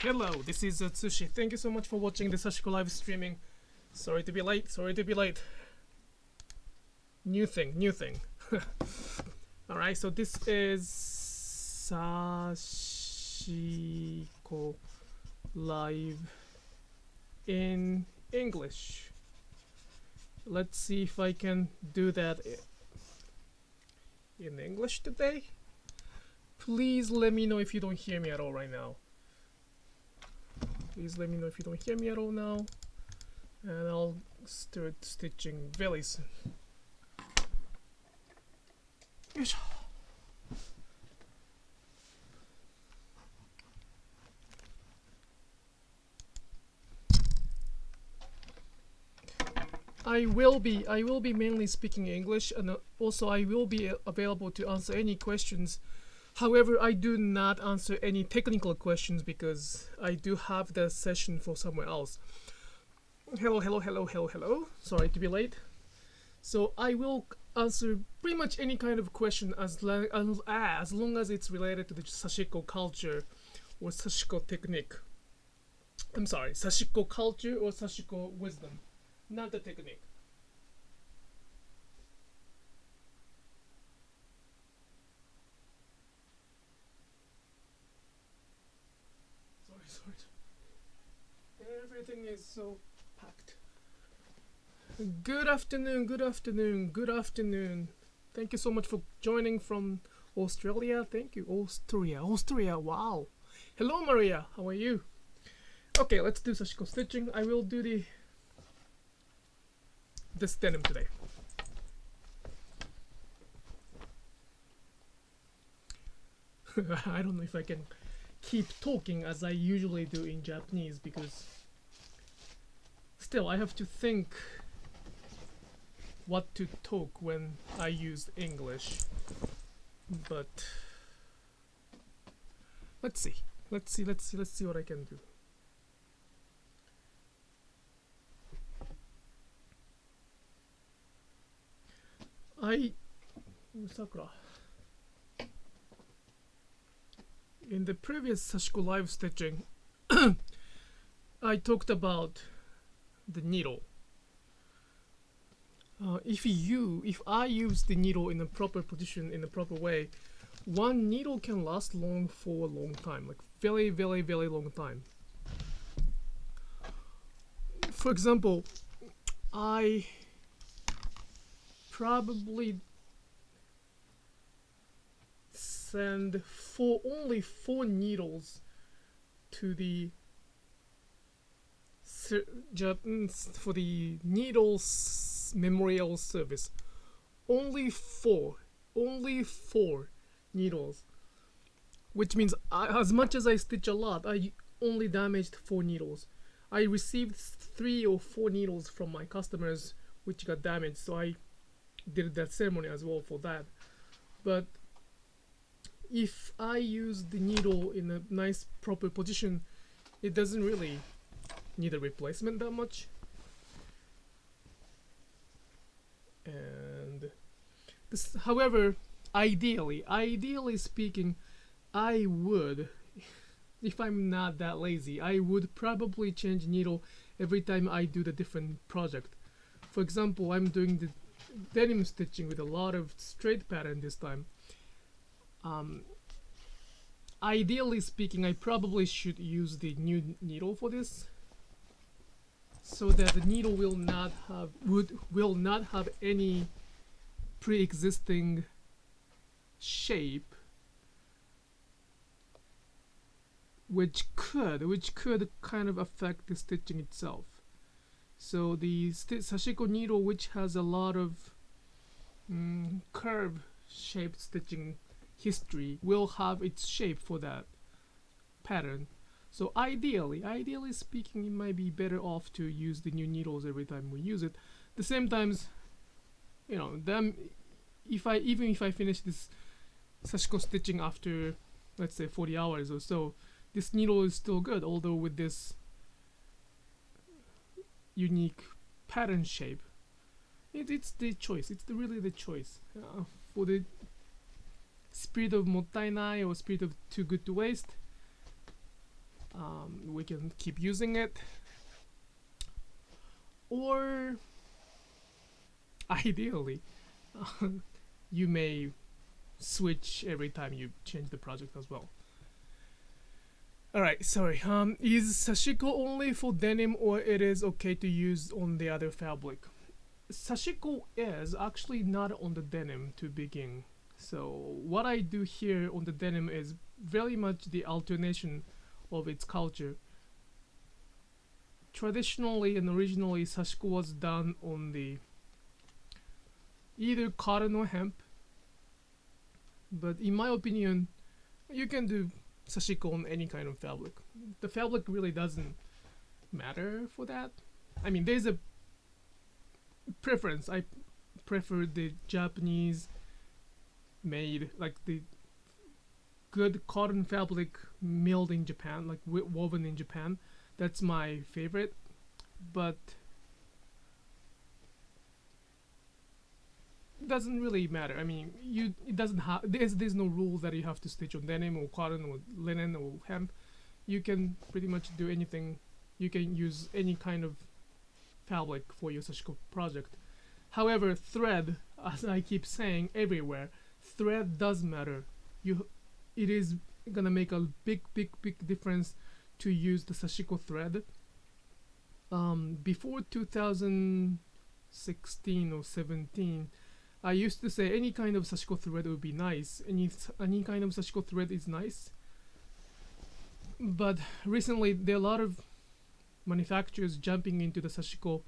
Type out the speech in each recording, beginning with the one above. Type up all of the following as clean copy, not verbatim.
Hello, this is Atsushi. Thank you so much for watching the Sashiko Live Streaming. Sorry to be late, New thing. Alright, so this is Sashiko Live in English. Let's see if I can do that in English today. Please let me know if you don't hear me at all right now. Please let me know if you don't hear me at all now, and I'll start stitching very soon. Yoisho. I will be mainly speaking English, and also I will be available to answer any questions. However, I do not answer any technical questions because I do have the session for somewhere else. Hello. Sorry to be late. So I will answer pretty much any kind of question as long as it's related to the Sashiko culture or Sashiko technique. I'm sorry, Sashiko culture or Sashiko wisdom, not the technique. Sorry. Everything is so packed. Good afternoon. Thank you so much for joining from Australia. Thank you, Austria. Wow. Hello, Maria. How are you? Okay, let's do Sashiko stitching. I will do this denim today. I don't know if I can keep talking as I usually do in Japanese because still I have to think what to talk when I use English. But let's see what I can do. Sakura. In the previous Sashiko live stitching, I talked about the needle. If I use the needle in a proper position, in a proper way, one needle can last for a long time, like very long time. For example, I probably send only 4 needles to the for the needles memorial service. Only four needles, which means as much as I stitch a lot, I only damaged 4 needles. I received 3 or 4 needles from my customers which got damaged, so I did that ceremony as well for that. But if I use the needle in a nice proper position, it doesn't really need a replacement that much. And this, however, ideally speaking, I would, if I'm not that lazy, I would probably change needle every time I do the different project. For example, I'm doing the denim stitching with a lot of straight pattern this time. Ideally speaking, I probably should use the new needle for this, so that the needle will not have any pre-existing shape, which could kind of affect the stitching itself. So the Sashiko needle, which has a lot of curve shaped stitching history, will have its shape for that pattern. So ideally speaking, it might be better off to use the new needles every time we use it. At the same times, you know, even if I finish this Sashiko stitching after, let's say, 40 hours or so, this needle is still good, although with this unique pattern shape. It's the choice. It's really the choice. For the spirit of mottainai or spirit of too good to waste, we can keep using it, or ideally you may switch every time you change the project as well. Alright, sorry. Is Sashiko only for denim, or it is okay to use on the other fabric? Sashiko is actually not on the denim to begin. So what I do here on the denim is very much the alternation of its culture. Traditionally and originally, Sashiko was done on the either cotton or hemp, but in my opinion, you can do Sashiko on any kind of fabric. The fabric really doesn't matter for that. I mean, there's a preference. I prefer the Japanese made, like the good cotton fabric milled in Japan, like woven in Japan. That's my favorite. But it doesn't really matter. I mean, it doesn't have, there's no rule that you have to stitch on denim or cotton or linen or hemp. You can pretty much do anything. You can use any kind of fabric for your Sashiko project. However, thread, as I keep saying everywhere, thread does matter. It is gonna make a big difference to use the Sashiko thread. Before 2016 or 17, I used to say any kind of Sashiko thread would be nice. Any kind of Sashiko thread is nice. But recently, there are a lot of manufacturers jumping into the Sashiko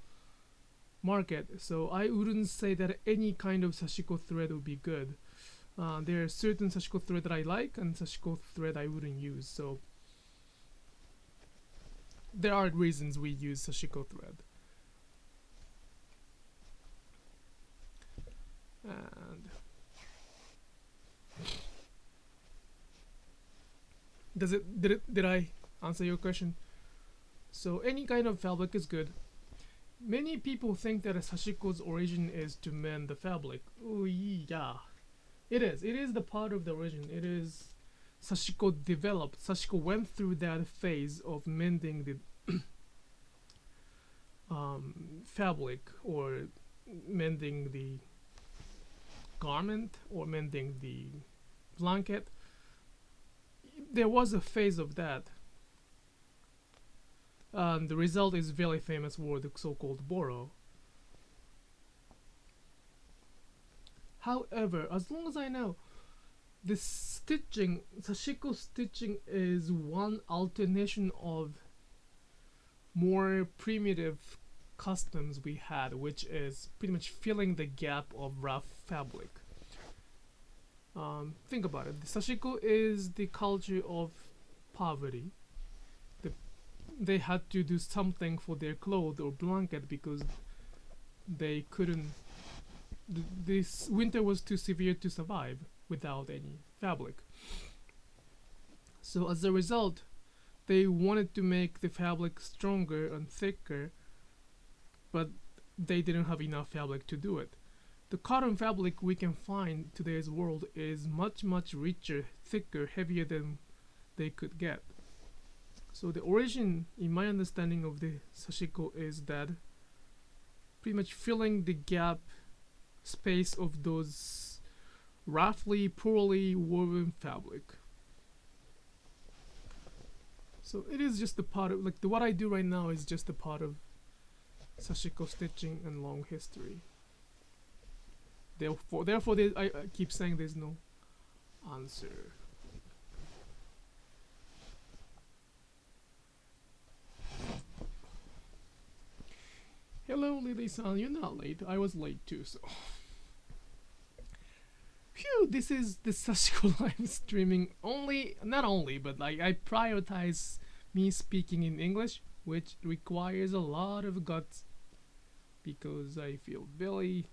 market, so I wouldn't say that any kind of Sashiko thread would be good. There are certain Sashiko thread that I like and Sashiko thread I wouldn't use, so there are reasons we use Sashiko thread. And did I answer your question? So any kind of fabric is good. Many people think that a Sashiko's origin is to mend the fabric. Oh yeah, it is. It is the part of the origin. It is Sashiko developed. Sashiko went through that phase of mending the fabric, or mending the garment, or mending the blanket. There was a phase of that. The result is very famous word, the so-called boro. However, as long as I know, the stitching, Sashiko stitching, is one alternation of more primitive customs we had, which is pretty much filling the gap of rough fabric. Think about it. The Sashiko is the culture of poverty. They had to do something for their clothes or blanket because they couldn't. This winter was too severe to survive without any fabric. So as a result, they wanted to make the fabric stronger and thicker, but they didn't have enough fabric to do it. The cotton fabric we can find in today's world is much richer, thicker, heavier than they could get. So the origin, in my understanding of the Sashiko, is that pretty much filling the gap space of those roughly, poorly woven fabric. So it is just a part of, like, what I do right now is just a part of Sashiko stitching and long history. Therefore, I keep saying there's no answer. Hello, Lily-san. You're not late. I was late too, so. Phew, this is the Sashiko Live Streaming not only, but like I prioritize me speaking in English, which requires a lot of guts, because I feel very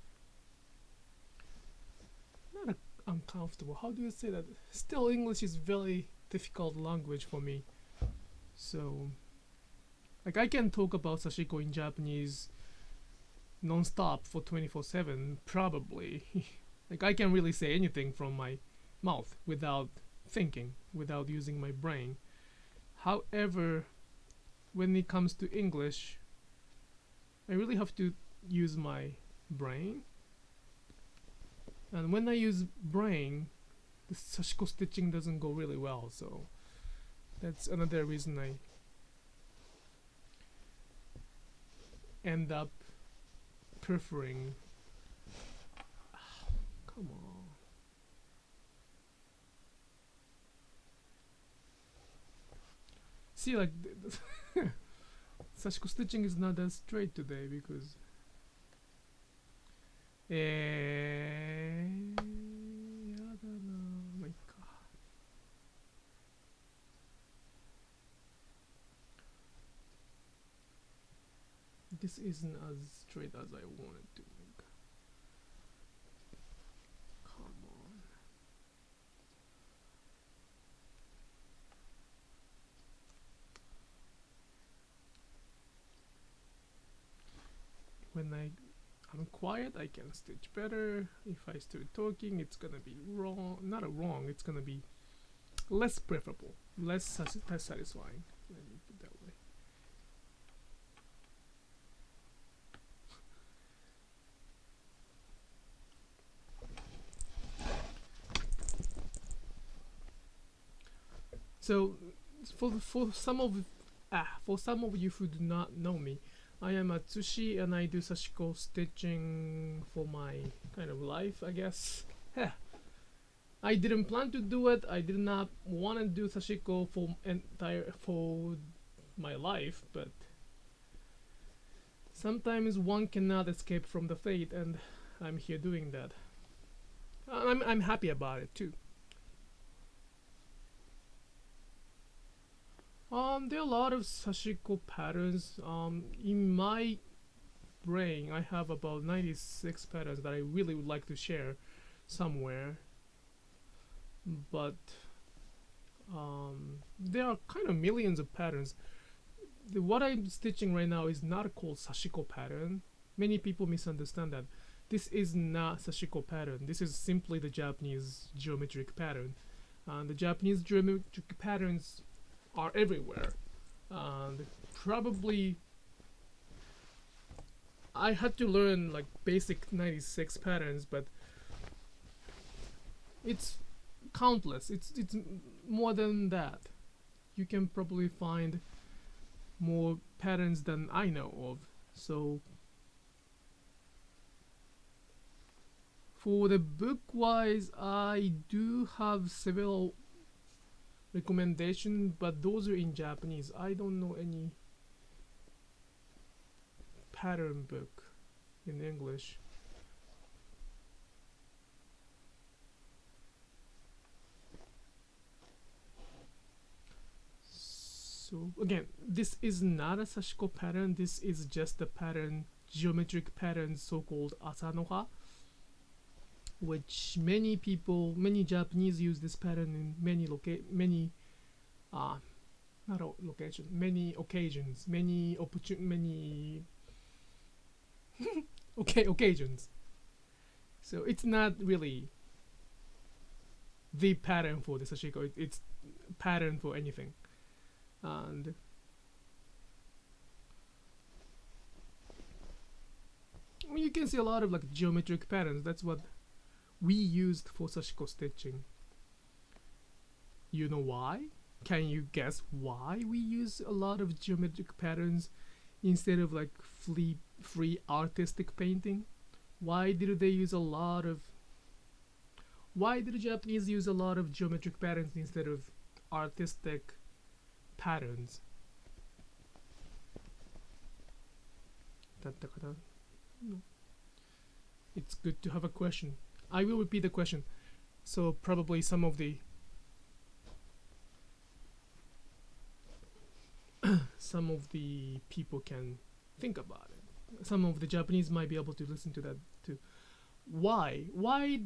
not uncomfortable. How do you say that? Still, English is very difficult language for me. So, like, I can talk about Sashiko in Japanese non-stop for 24/7, probably. Like, I can really say anything from my mouth without thinking, without using my brain. However, when it comes to English, I really have to use my brain. And when I use brain, the Sashiko stitching doesn't go really well, so that's another reason I end up preferring. Come on. See, like Sashiko stitching is not that straight today because this isn't as straight as I wanted to make. Come on. When I'm quiet, I can stitch better. If I start talking, it's gonna be wrong. Not wrong, it's gonna be less preferable, less satisfying. Let me put that way. So, for some of you who do not know me, I am Atsushi and I do Sashiko stitching for my kind of life, I guess. I didn't plan to do it. I did not want to do Sashiko for my life, but sometimes one cannot escape from the fate, and I'm here doing that. I'm happy about it too. There are a lot of Sashiko patterns. In my brain, I have about 96 patterns that I really would like to share somewhere. But there are kind of millions of patterns. What I'm stitching right now is not called Sashiko pattern. Many people misunderstand that. This is not Sashiko pattern. This is simply the Japanese geometric pattern. The Japanese geometric patterns are everywhere, and probably I had to learn like basic 96 patterns, but it's countless. It's more than that. You can probably find more patterns than I know of. So for the book wise, I do have several recommendation, but those are in Japanese. I don't know any pattern book in English. So again, this is not a Sashiko pattern. This is just a pattern, geometric pattern, so-called Asanoha, which many Japanese use this pattern in many occasions. So it's not really the pattern for the Sashiko. It's pattern for anything, and you can see a lot of like geometric patterns. That's what we used for Sashiko stitching. You know why? Can you guess why we use a lot of geometric patterns instead of like free artistic painting? Why did the Japanese use a lot of geometric patterns instead of artistic patterns? No. It's good to have a question. I will repeat the question, so probably some of the people can think about it. Some of the Japanese might be able to listen to that too. Why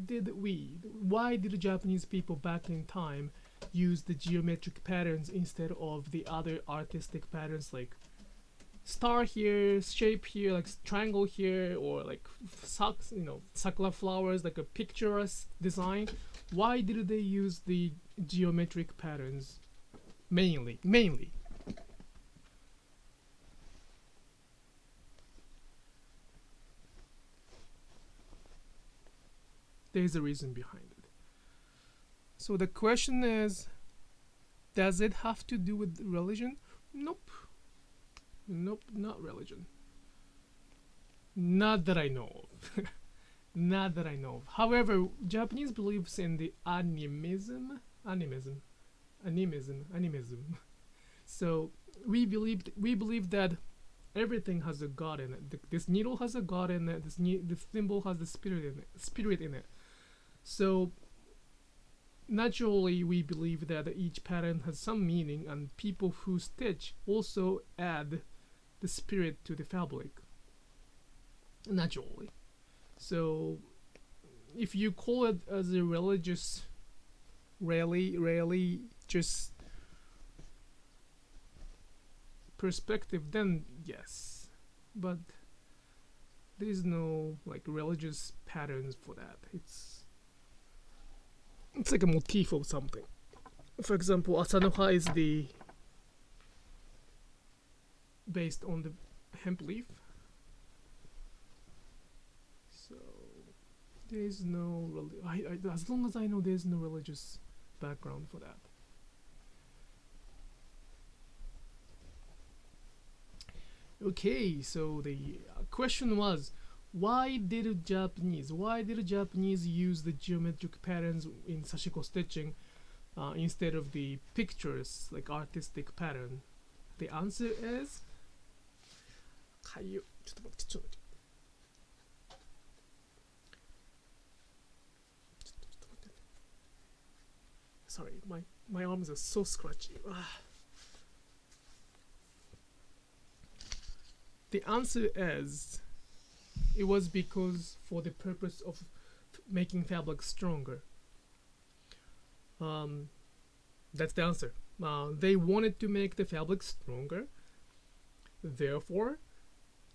did the Japanese people back in time use the geometric patterns instead of the other artistic patterns like star here, shape here, like triangle here, or like sakura flowers, like a picturesque design? Why did they use the geometric patterns? mainly. There's a reason behind it. So the question is, does it have to do with religion? Nope, not religion. Not that I know of. Not that I know of. However, Japanese believes in the animism. So we believe that everything has a god in it. This needle has a god in it. This symbol has the spirit in it. So naturally, we believe that each pattern has some meaning, and people who stitch also add the spirit to the fabric. Naturally. So if you call it as a religious, really just perspective, then yes. But there's no like religious patterns for that. It's like a motif of something. For example, Asanoha is based on the hemp leaf. So there's no as long as I know, there's no religious background for that. Okay, so the question was, why did Japanese use the geometric patterns in Sashiko stitching instead of the pictures, like artistic pattern? The answer is sorry, my arms are so scratchy. The answer is, it was because for the purpose of making fabric stronger. That's the answer. They wanted to make the fabric stronger, therefore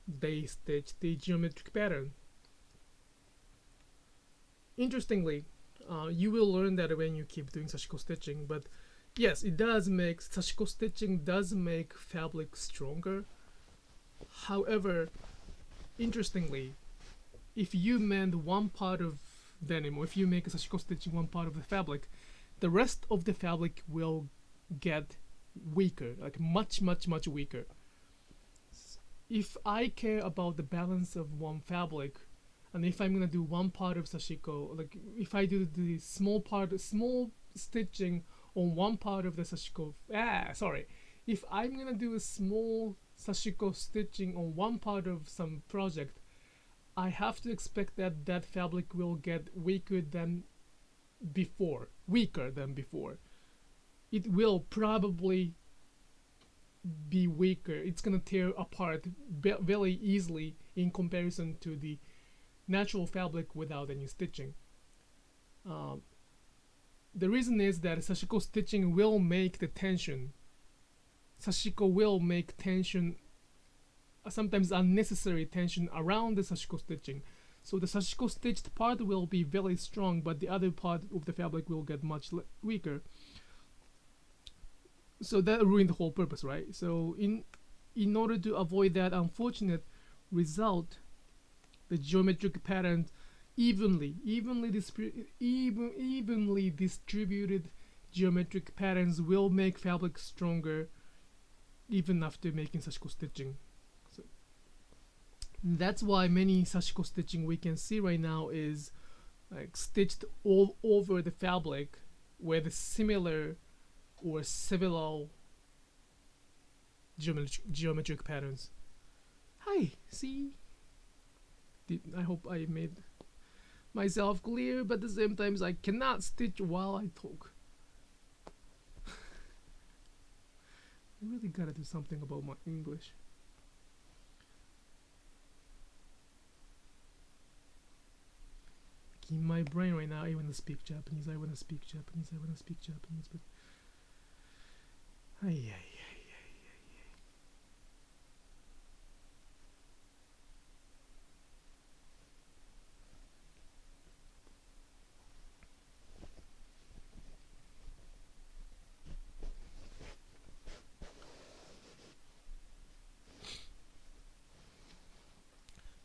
they stitched the geometric pattern. Interestingly, you will learn that when you keep doing Sashiko stitching, but yes, Sashiko stitching does make fabric stronger. However, interestingly, if you mend one part of denim, or if you make a Sashiko stitching one part of the fabric, the rest of the fabric will get weaker, like much weaker. If I care about the balance of one fabric, and if I'm gonna do one part of Sashiko, like if I do the small stitching on one part of the Sashiko, if I'm gonna do a small Sashiko stitching on one part of some project, I have to expect that that fabric will get weaker than before. It will probably be weaker. It's gonna tear apart very easily in comparison to the natural fabric without any stitching. The reason is that Sashiko stitching will make the tension. Sashiko will make tension, sometimes unnecessary tension, around the Sashiko stitching. So the Sashiko stitched part will be very strong, but the other part of the fabric will get much weaker. So that ruined the whole purpose, right? So in order to avoid that unfortunate result, the geometric patterns evenly distributed geometric patterns will make fabric stronger even after making Sashiko stitching. So that's why many Sashiko stitching we can see right now is like stitched all over the fabric with similar or several geometric patterns. Hi, see? I hope I made myself clear, but at the same time I cannot stitch while I talk. I really gotta do something about my English. In my brain right now, I wanna speak Japanese, but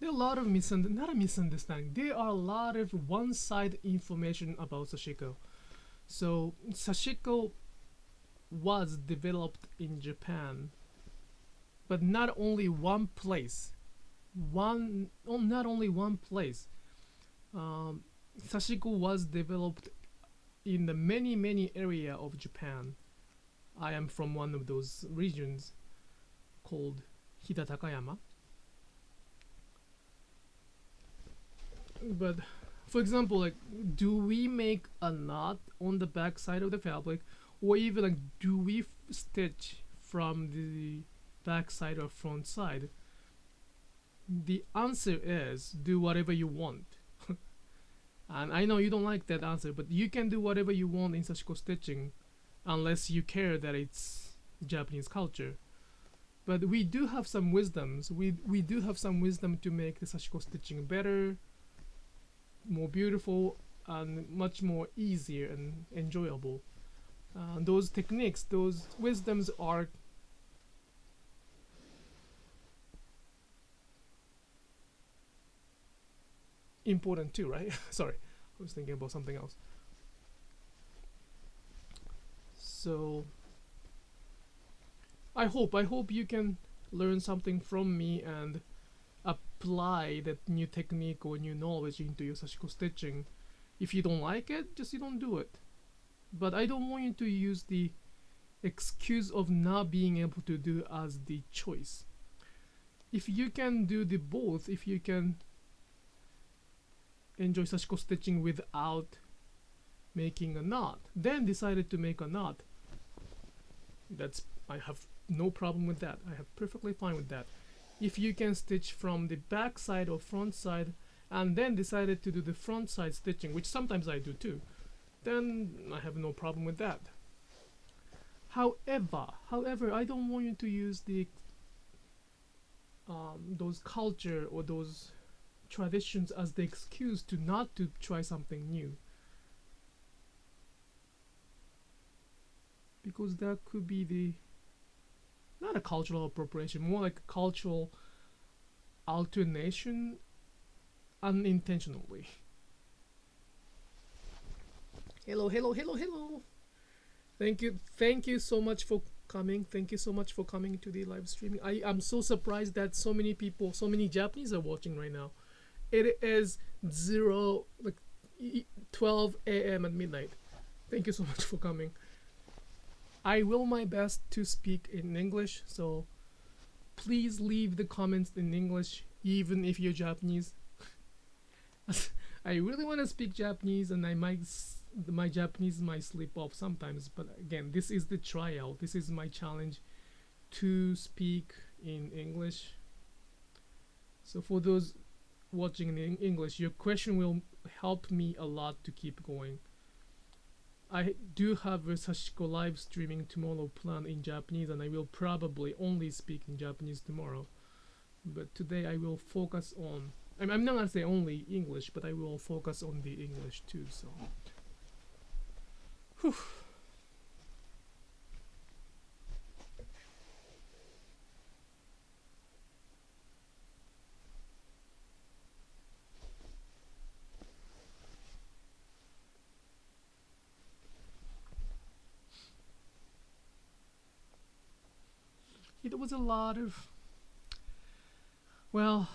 there are a lot of not a misunderstanding. There are a lot of one-side information about Sashiko. So Sashiko was developed in Japan, but not only one place. Not only one place. Sashiko was developed in the many area of Japan. I am from one of those regions called Hida-Takayama. But for example, like, do we make a knot on the back side of the fabric, or even like, do we stitch from the back side or front side? The answer is do whatever you want. And I know you don't like that answer, but you can do whatever you want in Sashiko stitching, unless you care that it's Japanese culture. But we do have some wisdoms. We do have some wisdom to make the Sashiko stitching better, more beautiful, and much more easier and enjoyable. Those techniques, those wisdoms are important too, right? Sorry, I was thinking about something else. So I hope you can learn something from me and apply that new technique or new knowledge into your Sashiko stitching. If you don't like it, just you don't do it. But I don't want you to use the excuse of not being able to do as the choice. If you can do the both, if you can enjoy Sashiko stitching without making a knot, then decided to make a knot, I have no problem with that. I have perfectly fine with that. If you can stitch from the back side or front side and then decided to do the front side stitching, which sometimes I do too, then I have no problem with that. However, I don't want you to use the those culture or those traditions as the excuse to not to try something new, because that could be the not a cultural appropriation, more like a cultural alternation unintentionally. Hello. Thank you so much for coming. Thank you so much for coming to the live streaming. I am so surprised that so many people, so many Japanese are watching right now. It is 12 a.m. at midnight. Thank you so much for coming. I will my best to speak in English, so please leave the comments in English, even if you're Japanese. I really want to speak Japanese, and my Japanese might slip off sometimes, but again, this is the tryout. This is my challenge to speak in English. So for those watching in English, your question will help me a lot to keep going. I do have a Sashiko live streaming tomorrow planned in Japanese, and I will probably only speak in Japanese tomorrow. But today I will focus on, I'm not gonna say only English, but I will focus on the English too, so. Whew. It was a lot of, well,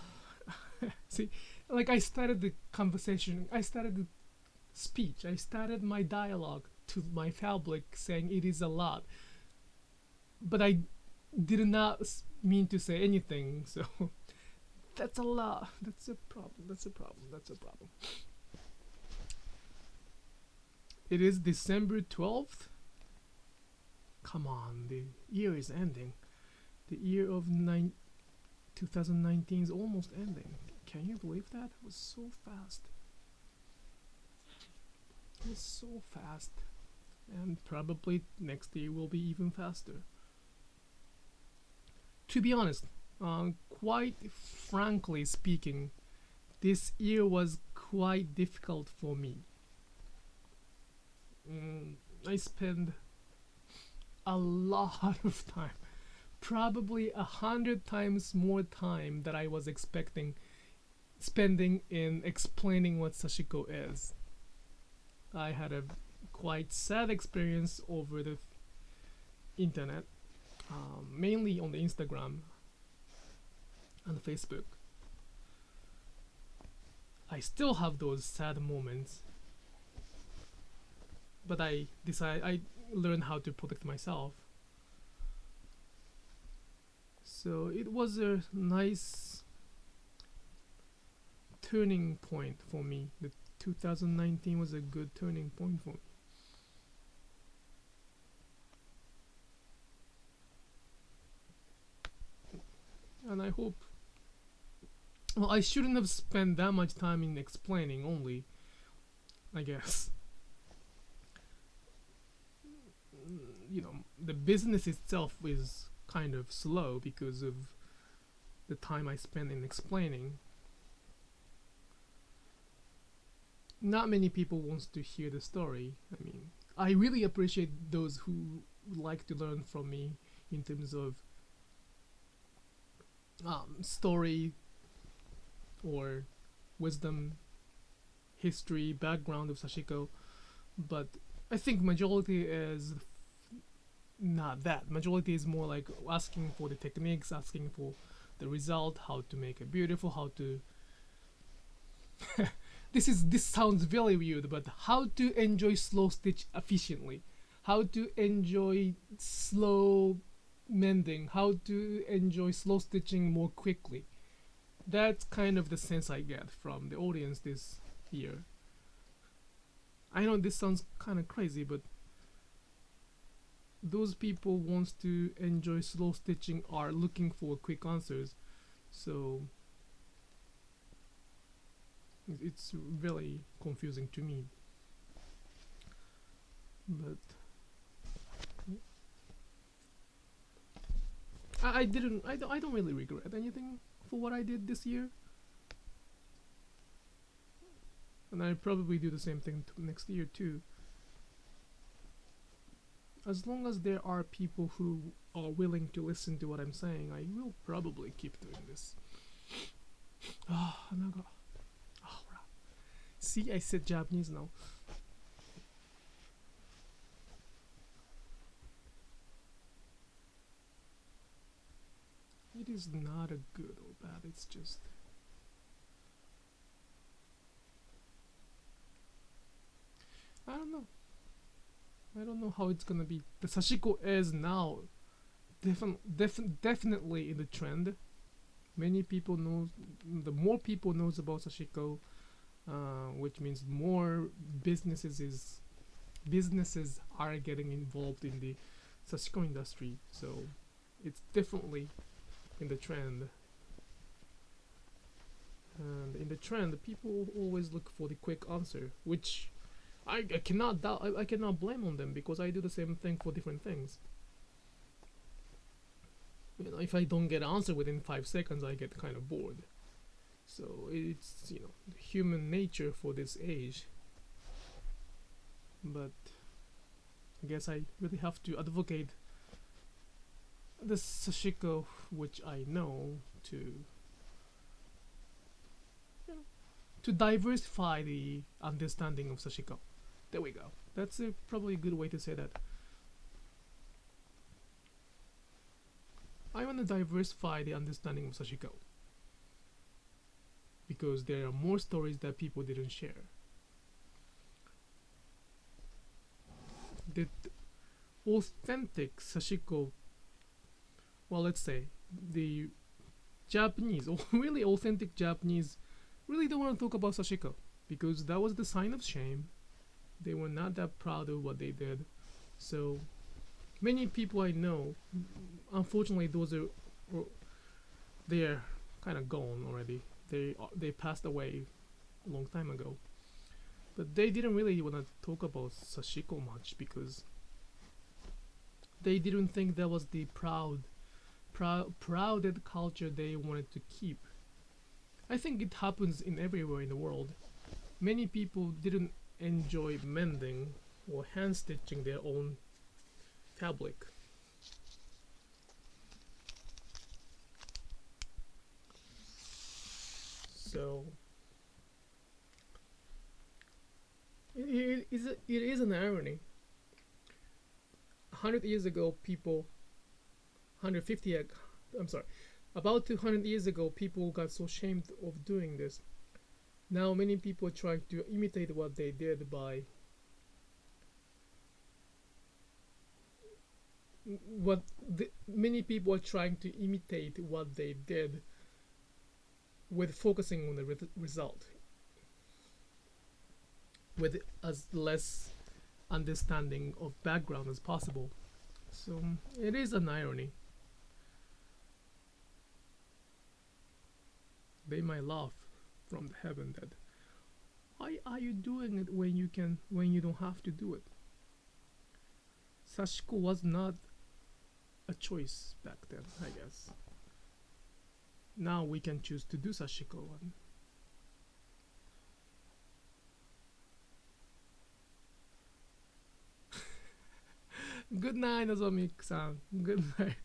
see, like I started the conversation, I started the speech, I started my dialogue to my fabric saying it is a lot, but I did not mean to say anything, so that's a lot. That's a problem. It is December 12th. Come on, the year is ending. The year of 2019 is almost ending. Can you believe that? It was so fast. It was so fast. And probably next year will be even faster. To be honest, quite frankly speaking, this year was quite difficult for me. I spent a lot of time, probably 100 times more time than I was expecting spending in explaining what Sashiko is. I had a quite sad experience over the internet, mainly on the Instagram and Facebook. I still have those sad moments, but I learned how to protect myself. So it was a nice turning point for me. The 2019 was a good turning point for me. And I hope, well, I shouldn't have spent that much time in explaining only, I guess. You know, the business itself is kind of slow because of the time I spend in explaining. Not many people wants to hear the story. I mean, I really appreciate those who like to learn from me in terms of story or wisdom, history, background of Sashiko, but I think majority is not that. Majority is more like asking for the techniques, asking for the result, how to make it beautiful, how to this sounds very weird, but how to enjoy slow stitch efficiently, how to enjoy slow mending, how to enjoy slow stitching more quickly. That's kind of the sense I get from the audience this year. I know this sounds kind of crazy, but those people wants to enjoy slow stitching are looking for quick answers. So it's really confusing to me. But I don't really regret anything for what I did this year, and I probably do the same thing next year too. As long as there are people who are willing to listen to what I'm saying, I will probably keep doing this. See, I said Japanese now. It is not a good or bad, it's just I don't know how it's gonna be. The Sashiko is now definitely in the trend. Many people know, the more people knows about Sashiko, which means more businesses are getting involved in the Sashiko industry. So it's definitely in the trend. And in the trend, people always look for the quick answer, which I cannot doubt. I cannot blame on them because I do the same thing for different things. You know, if I don't get an answer within 5 seconds, I get kind of bored. So it's, you know, human nature for this age. But I guess I really have to advocate the Sashiko which I know to, you know, to diversify the understanding of Sashiko. There we go. That's probably a good way to say that. I want to diversify the understanding of Sashiko because there are more stories that people didn't share. The authentic Sashiko, well, let's say the Japanese, or really authentic Japanese, really don't want to talk about Sashiko because that was the sign of shame. They were not that proud of what they did. So many people I know, unfortunately, those are they're kind of gone already. They passed away a long time ago. But they didn't really want to talk about Sashiko much because they didn't think that was the prouded culture they wanted to keep. I think it happens in everywhere in the world. Many people didn't enjoy mending or hand stitching their own fabric. So it is an irony. 100 years ago, people, 150, I'm sorry, about 200 years ago, people got so ashamed of doing this. Now many people try to imitate what they did by many people are trying to imitate what they did with focusing on the result, with as less understanding of background as possible. So it is an irony. They might laugh from the heaven that why are you doing it when you don't have to do it? Sashiko was not a choice back then, I guess. Now we can choose to do Sashiko. Good night, Nozomi-san. Good night.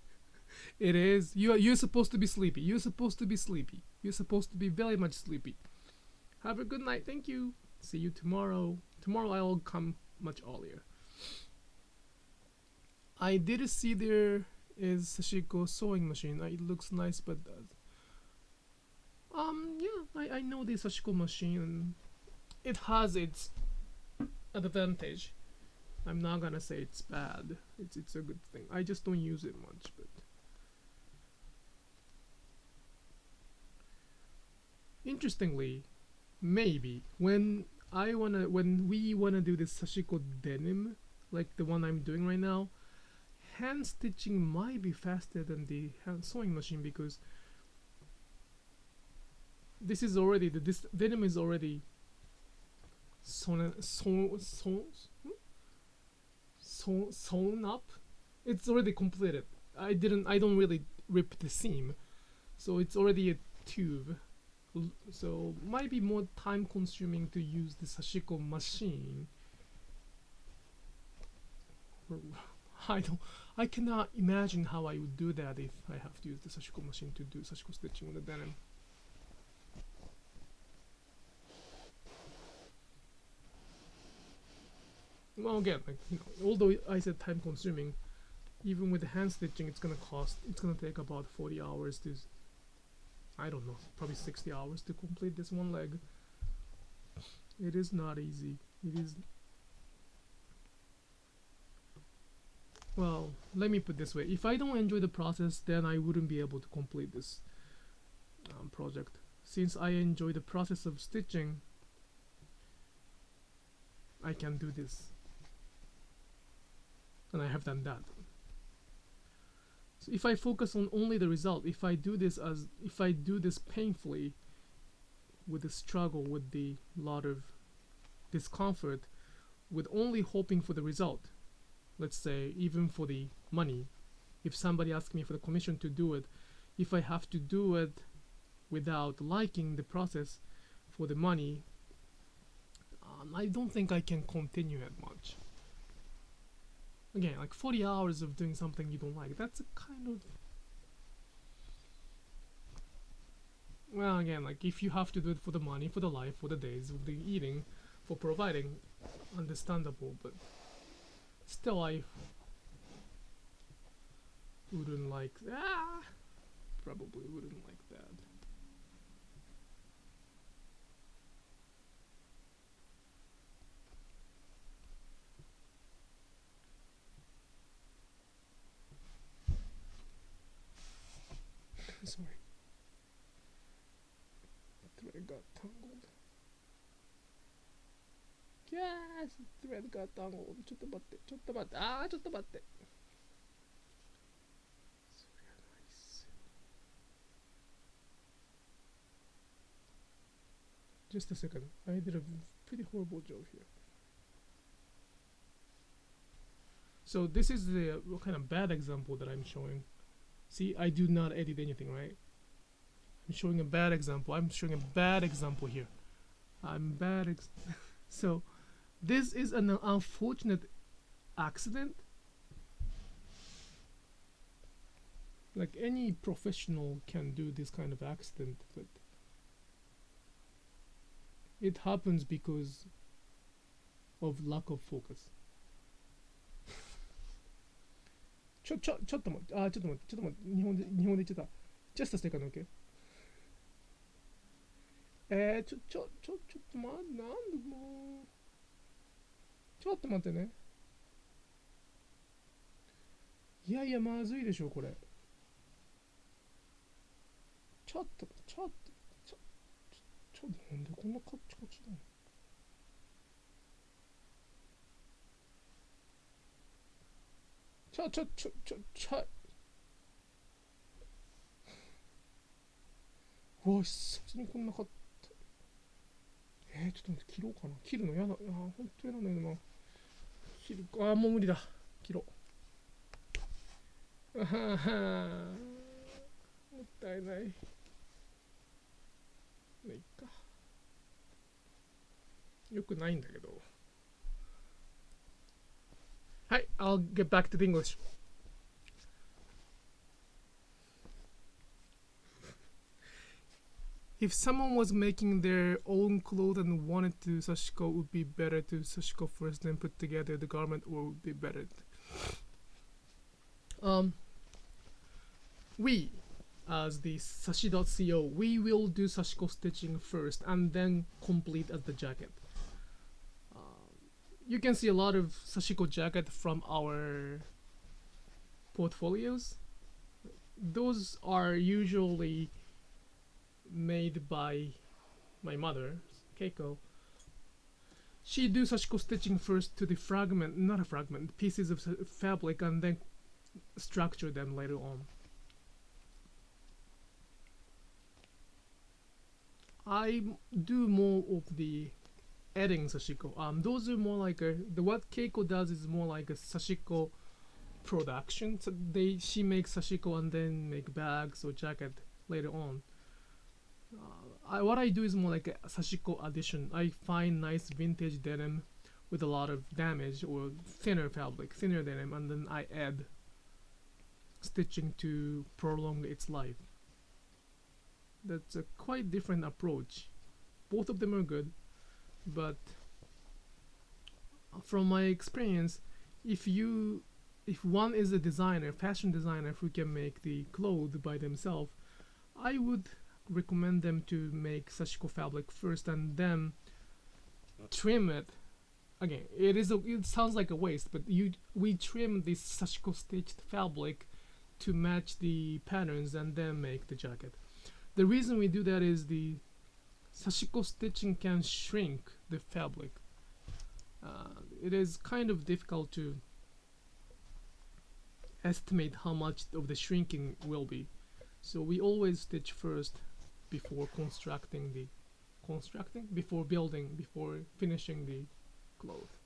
It is. You're supposed to be sleepy. You're supposed to be sleepy. You're supposed to be very much sleepy. Have a good night. Thank you. See you tomorrow. Tomorrow I'll come much earlier. I did see there is Sashiko sewing machine. It looks nice, but yeah, I know the Sashiko machine. And it has its advantage. I'm not gonna say it's bad. It's a good thing. I just don't use it much, but interestingly, maybe when we wanna do this Sashiko denim, like the one I'm doing right now, hand stitching might be faster than the hand sewing machine, because this is already this denim is already sewn up. It's already completed. I don't really rip the seam, so it's already a tube. So might be more time consuming to use the Sashiko machine. I cannot imagine how I would do that if I have to use the Sashiko machine to do Sashiko stitching on the denim. Well, again, like, although I said time consuming, even with the hand stitching, it's gonna take about 40 hours to, I don't know, probably 60 hours to complete this one leg. It is not easy. It is. Well, let me put it this way. If I don't enjoy the process, then I wouldn't be able to complete this project. Since I enjoy the process of stitching, I can do this. And I have done that. So if I focus on only the result, if I do this painfully, with the struggle, with the lot of discomfort, with only hoping for the result, let's say even for the money, if somebody asks me for the commission to do it, if I have to do it without liking the process for the money, I don't think I can continue it much. Again, like 40 hours of doing something you don't like, that's a kind of, well, again, like if you have to do it for the money, for the life, for the days, for the eating, for providing, understandable, but still I wouldn't like that. Probably wouldn't like that. Sorry. Thread got tangled. Yes! Thread got tangled. ちょっと待って。ちょっと待って。あー、ちょっと待って。そりゃないっすよ。Just a second. I did a pretty horrible job here. So this is the what kind of bad example that I'm showing. See, I do not edit anything, right? I'm showing a bad example. I'm showing a bad example here. I'm bad. So this is an unfortunate accident. Like any professional can do this kind of accident, but It happens because of lack of focus. ちょっと待って、ちょっと待って、日本で言っちゃった。Just a second, okay? ちょっと待って、なんでもう。ちょっと待ってね。いやいや、まずいでしょ、これ。ちょっと、なんでこんなカッチカチなの。うわ、久々にこんなかった。ちょっと待って、切ろうかな。切るの嫌だ。本当嫌なんだよな。切るか。もう無理だ。切ろう。もったいない。いいか。よくないんだけど。はい、I'll get back to the English. If someone was making their own clothes and wanted to Sashiko, would be better to Sashiko first, then put together the garment, or would be better? We, as the Sashi.co, we will do Sashiko stitching first and then complete as the jacket. You can see a lot of Sashiko jacket from our portfolios. Those are usually made by my mother, Keiko. She do Sashiko stitching first to the pieces of fabric and then structure them later on. I do more of the adding Sashiko. Those are more like what Keiko does is more like a Sashiko production. So she makes Sashiko and then make bags or jacket later on. What I do is more like a Sashiko addition. I find nice vintage denim with a lot of damage or thinner fabric, thinner denim, and then I add stitching to prolong its life. That's a quite different approach. Both of them are good, but from my experience, if one is a designer, fashion designer who can make the clothes by themselves, I would recommend them to make Sashiko fabric first and then trim it. Again, it sounds like a waste, but we trim this Sashiko stitched fabric to match the patterns and then make the jacket. The reason we do that is the Sashiko stitching can shrink the fabric. It is kind of difficult to estimate how much of the shrinking will be. So we always stitch first before before finishing the cloth.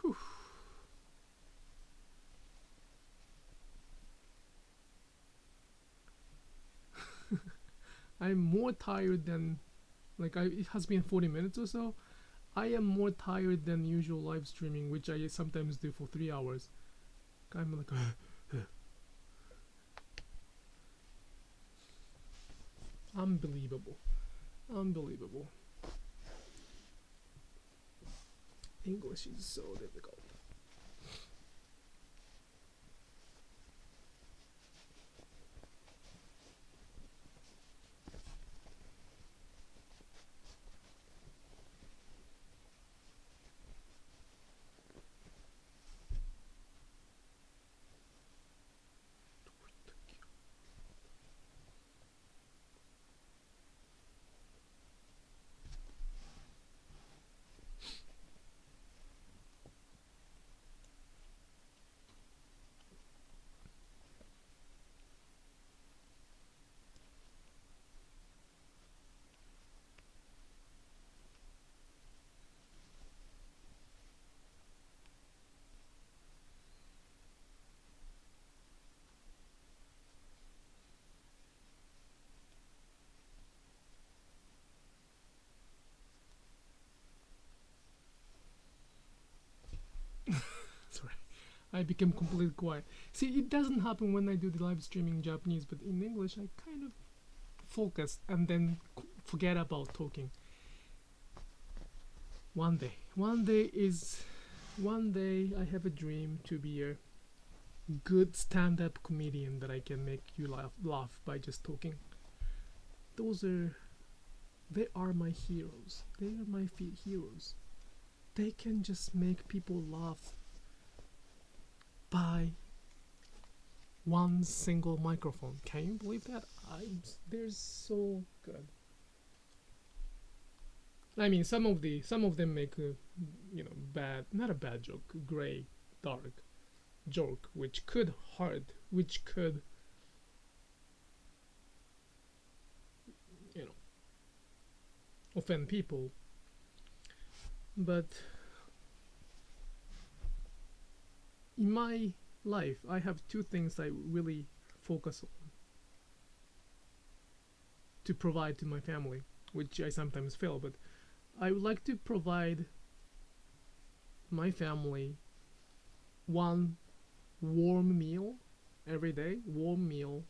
Whew. I'm more tired than it has been 40 minutes or so. I am more tired than usual live streaming, which I sometimes do for 3 hours. I'm like unbelievable. English is so difficult. I became completely quiet. See, it doesn't happen when I do the live streaming in Japanese, but in English I kind of focus and then forget about talking. One day I have a dream to be a good stand-up comedian that I can make you laugh by just talking. They are my heroes. They are my heroes. They can just make people laugh by one single microphone. Can you believe that? They're so good. I mean, some of them make not a bad joke, gray, dark joke, which could offend people. But in my life, I have two things I really focus on to provide to my family, which I sometimes fail, but I would like to provide my family one warm meal every day. Warm meal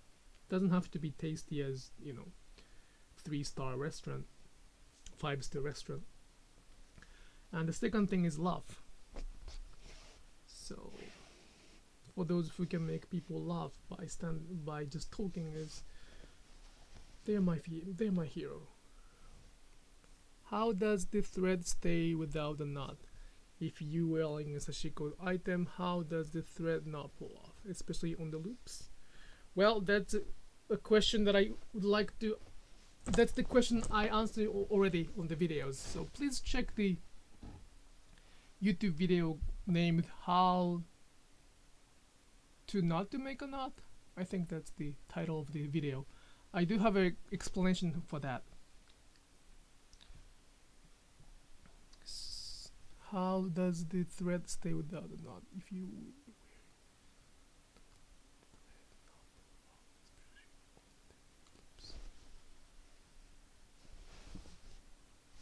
doesn't have to be tasty as 3-star restaurant, 5-star restaurant. And the second thing is love. So for those who can make people laugh by just talking, they're my hero. How does the thread stay without a knot? If you wearing a Sashiko item, how does the thread not pull off, especially on the loops? Well, that's a question that I would like to. That's the question I answered already on the videos. So please check the YouTube video named "How to Not to Make a Knot." I think that's the title of the video. I do have an explanation for that. How does the thread stay without a knot? If you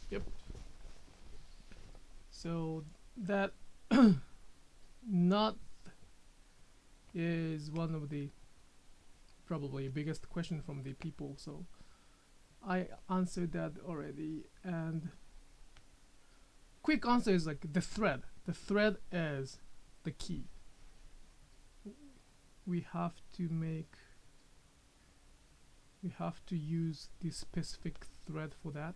Yep. So that knot is one of the probably biggest question from the people, so I answered that already. And quick answer is like the thread is the key. We have to use this specific thread for that.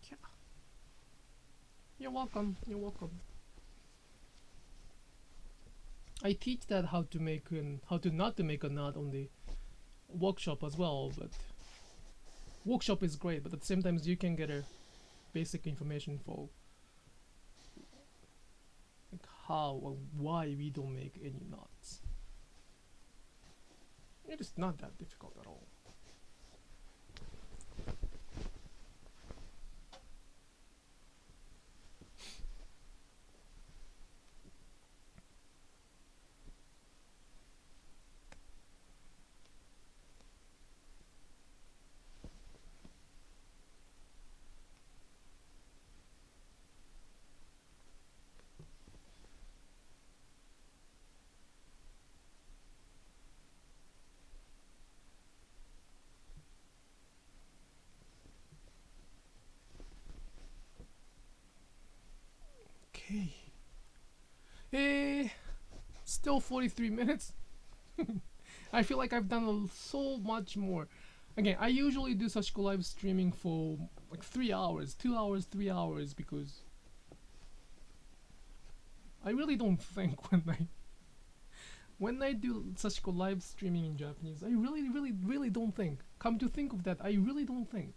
Yeah. You're welcome. I teach that how to not to make a knot on the workshop as well, but workshop is great, but at the same time you can get a basic information for like how or why we don't make any knots. It is not that difficult at all. Still 43 minutes. I feel like I've done so much more. Again, I usually do Sashiko Live Streaming for like 3 hours, 2 hours, 3 hours, because I really don't think when I do Sashiko Live Streaming in Japanese, I really don't think. Come to think of that, I really don't think.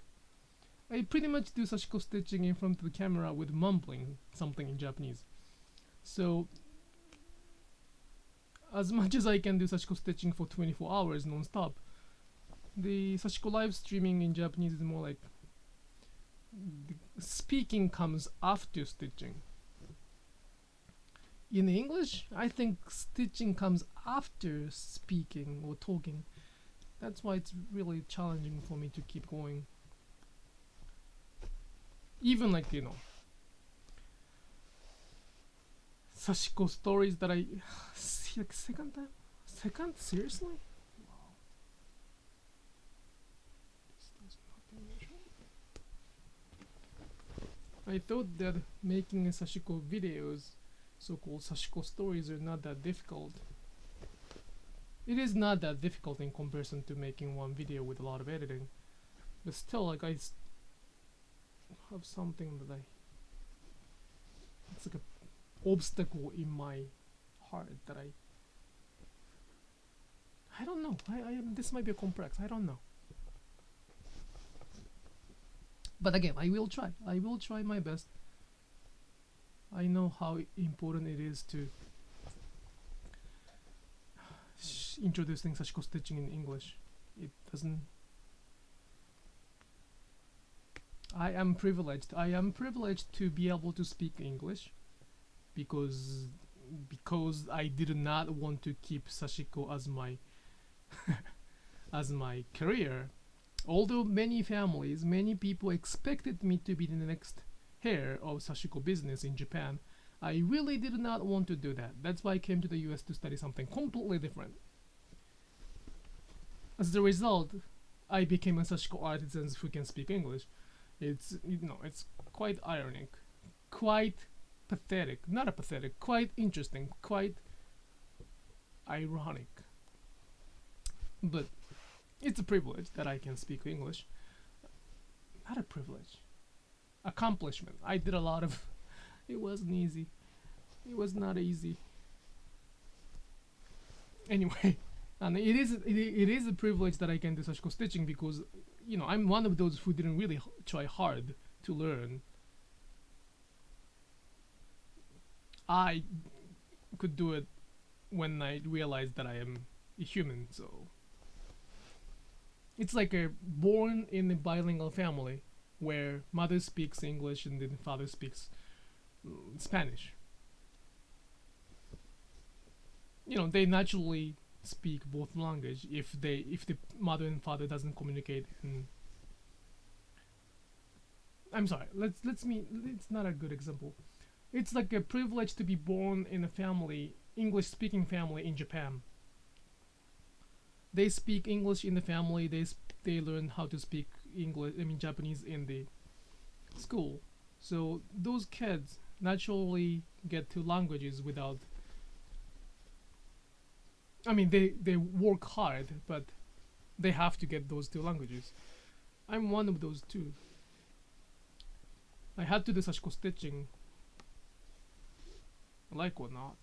I pretty much do Sashiko stitching in front of the camera with mumbling something in Japanese. So as much as I can do Sashiko stitching for 24 hours non-stop, the Sashiko Live Streaming in Japanese is more like the speaking comes after stitching. In English, I think stitching comes after speaking or talking. That's why it's really challenging for me to keep going. even like, you know, Sashiko stories that I see like second time? Second? Seriously? Wow. This does nothing usual. I thought that making Sashiko videos, so-called Sashiko stories, are not that difficult. It is not that difficult in comparison to making one video with a lot of editing. But still, like, I have something that it's like a obstacle in my heart that I don't know. This might be a complex. I don't know. But again, I will try. I will try my best. I know how important it is to introducing Sashiko stitching in English. It doesn't. I am privileged. I am privileged to be able to speak English because I did not want to keep Sashiko as my as my career. Although many families, many people expected me to be the next heir of Sashiko business in Japan, I really did not want to do that. That's why I came to the US to study something completely different. As a result, I became a Sashiko artist who can speak English. It's, you know, it's quite ironic, quite pathetic, not a pathetic, quite interesting, quite ironic. But it's a privilege that I can speak English. Not a privilege. Accomplishment. I did a lot of. It wasn't easy. It was not easy. Anyway, and it is a privilege that I can do Sashiko stitching because, you know, I'm one of those who didn't really try hard to learn. I could do it when I realized that I am a human, so it's like a born in a bilingual family where mother speaks English and then father speaks Spanish. You know, they naturally speak both language if the mother and father doesn't communicate. And I'm sorry, it's not a good example. It's like a privilege to be born in a family, English speaking family in Japan. They speak English in the family. They learn how to speak Japanese in the school. So those kids naturally get two languages without. They work hard, but they have to get those two languages. I'm one of those two. I had to do Sashiko stitching, like or not.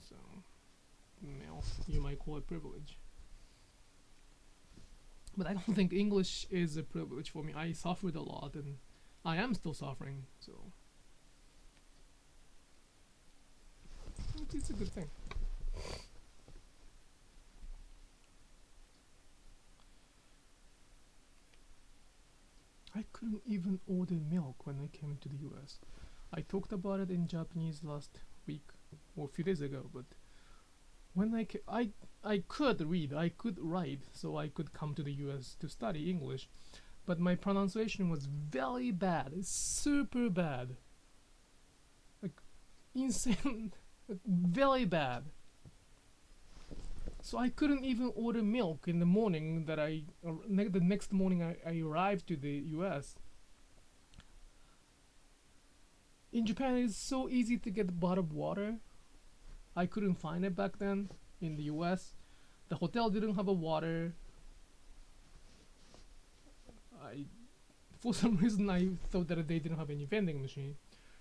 So, you might call it privilege. But I don't think English is a privilege for me. I suffered a lot and I am still suffering, so it's a good thing. I couldn't even order milk when I came into the US. I talked about it in Japanese last week or a few days ago, but when I could read, I could write, so I could come to the US to study English, but my pronunciation was very bad, super bad, like insane, like very bad. So I couldn't even order milk in the morning that the next morning I arrived to the US. In Japan, it's so easy to get bottled water. I couldn't find it back then in the US. The hotel didn't have a water. For some reason, I thought that they didn't have any vending machine.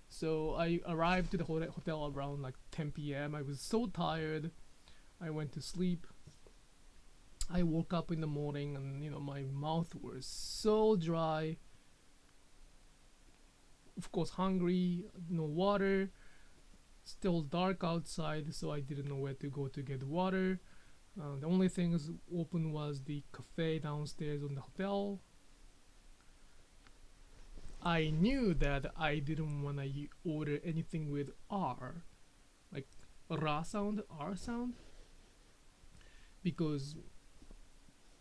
So I arrived to the hotel around like 10 p.m. I was so tired. I went to sleep. I woke up in the morning and, you know, my mouth was so dry. Of course, hungry, no water. Still dark outside, so I didn't know where to go to get water. The only thing is open was the cafe downstairs on the hotel. I knew that I didn't want to order anything with R, like R sound, because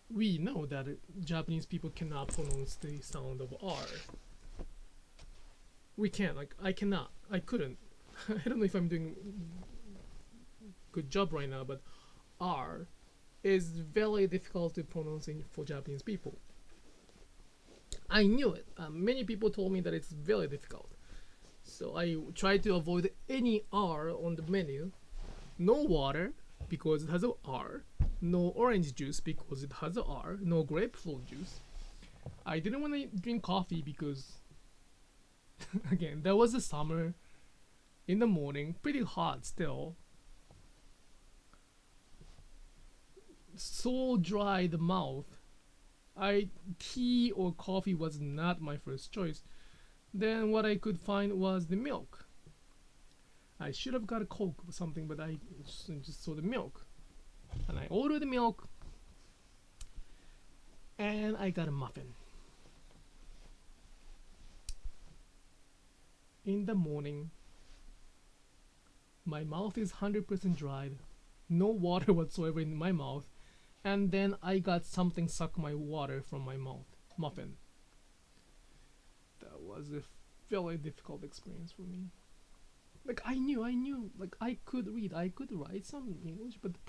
we know that Japanese people cannot pronounce the sound of R. we can't. Like I cannot. I couldn't. I don't know if I'm doing good job right now, but R is very difficult to pronounce for Japanese people. I knew it. Many people told me that it's very difficult. So I tried to avoid any R on the menu. No water because it has a R. No orange juice because it has a R. No grapefruit juice. I didn't want to drink coffee because, again, there was a summer in the morning, pretty hot still. So dry the mouth. Tea or coffee was not my first choice. Then what I could find was the milk. I should have got a Coke or something, but I just saw the milk. And I ordered the milk. And I got a muffin. In the morning, my mouth is 100% dried. No water whatsoever in my mouth. And then I got something suck my water from my mouth. Muffin. That was a very difficult experience for me. Like I knew, like I could read, I could write some English, but the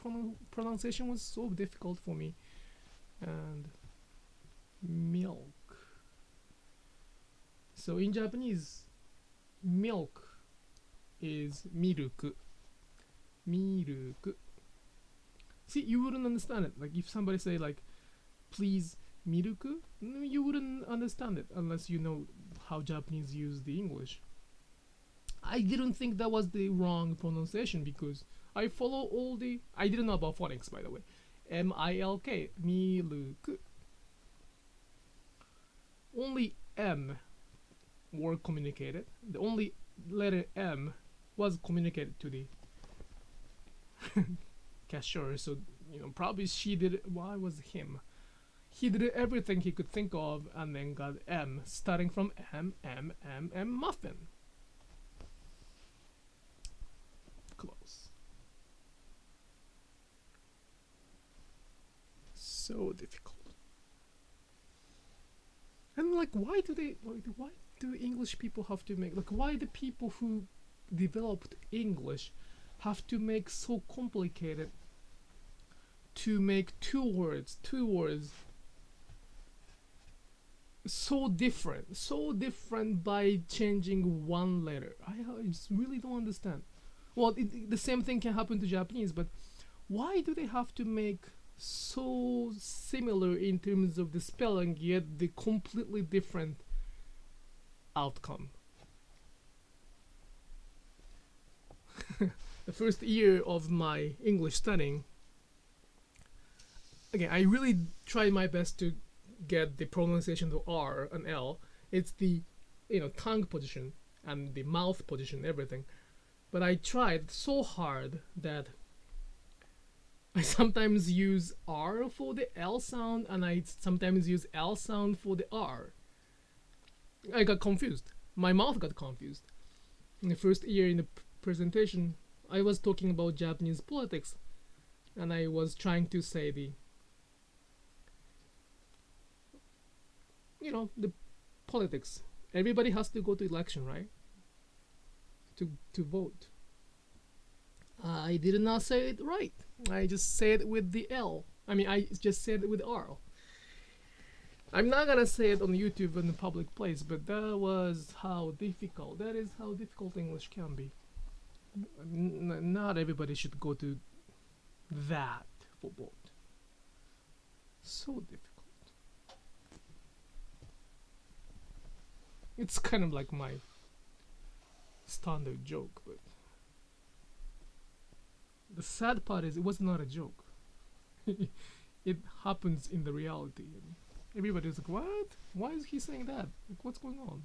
pronunciation was so difficult for me. And milk. So in Japanese, milk is miruku. Miruku. See, you wouldn't understand it. Like if somebody say like, please miruku, you wouldn't understand it unless you know how Japanese use the English. I didn't think that was the wrong pronunciation because I follow all the. I didn't know about phonics, by the way. M-I-L-K, miruku. Only M were communicated. The only letter M was communicated to the cashier. So probably she did. Why was him? He did everything he could think of, and then got M, starting from M muffin. Close. So difficult. And like, why do English people have to make, like, why the people who developed English have to make so complicated to make two words so different by changing one letter? I just really don't understand. Well, the same thing can happen to Japanese, but why do they have to make so similar in terms of the spelling, yet the completely different outcome? The first year of my English studying, again, I really tried my best to get the pronunciation of R and L. It's the tongue position and the mouth position, everything. But I tried so hard that I sometimes use R for the L sound and I sometimes use L sound for the R. I got confused. My mouth got confused. In the first year in the presentation, I was talking about Japanese politics and I was trying to say the politics. Everybody has to go to election, right? To vote. I did not say it right. I just said it with the L. I just said it with R. I'm not gonna say it on YouTube in a public place, but that is how difficult English can be. Not everybody should go to that for vote. So difficult. It's kind of like my standard joke, but the sad part is it was not a joke. It happens in the reality. And everybody's like, what? Why is he saying that? Like, what's going on?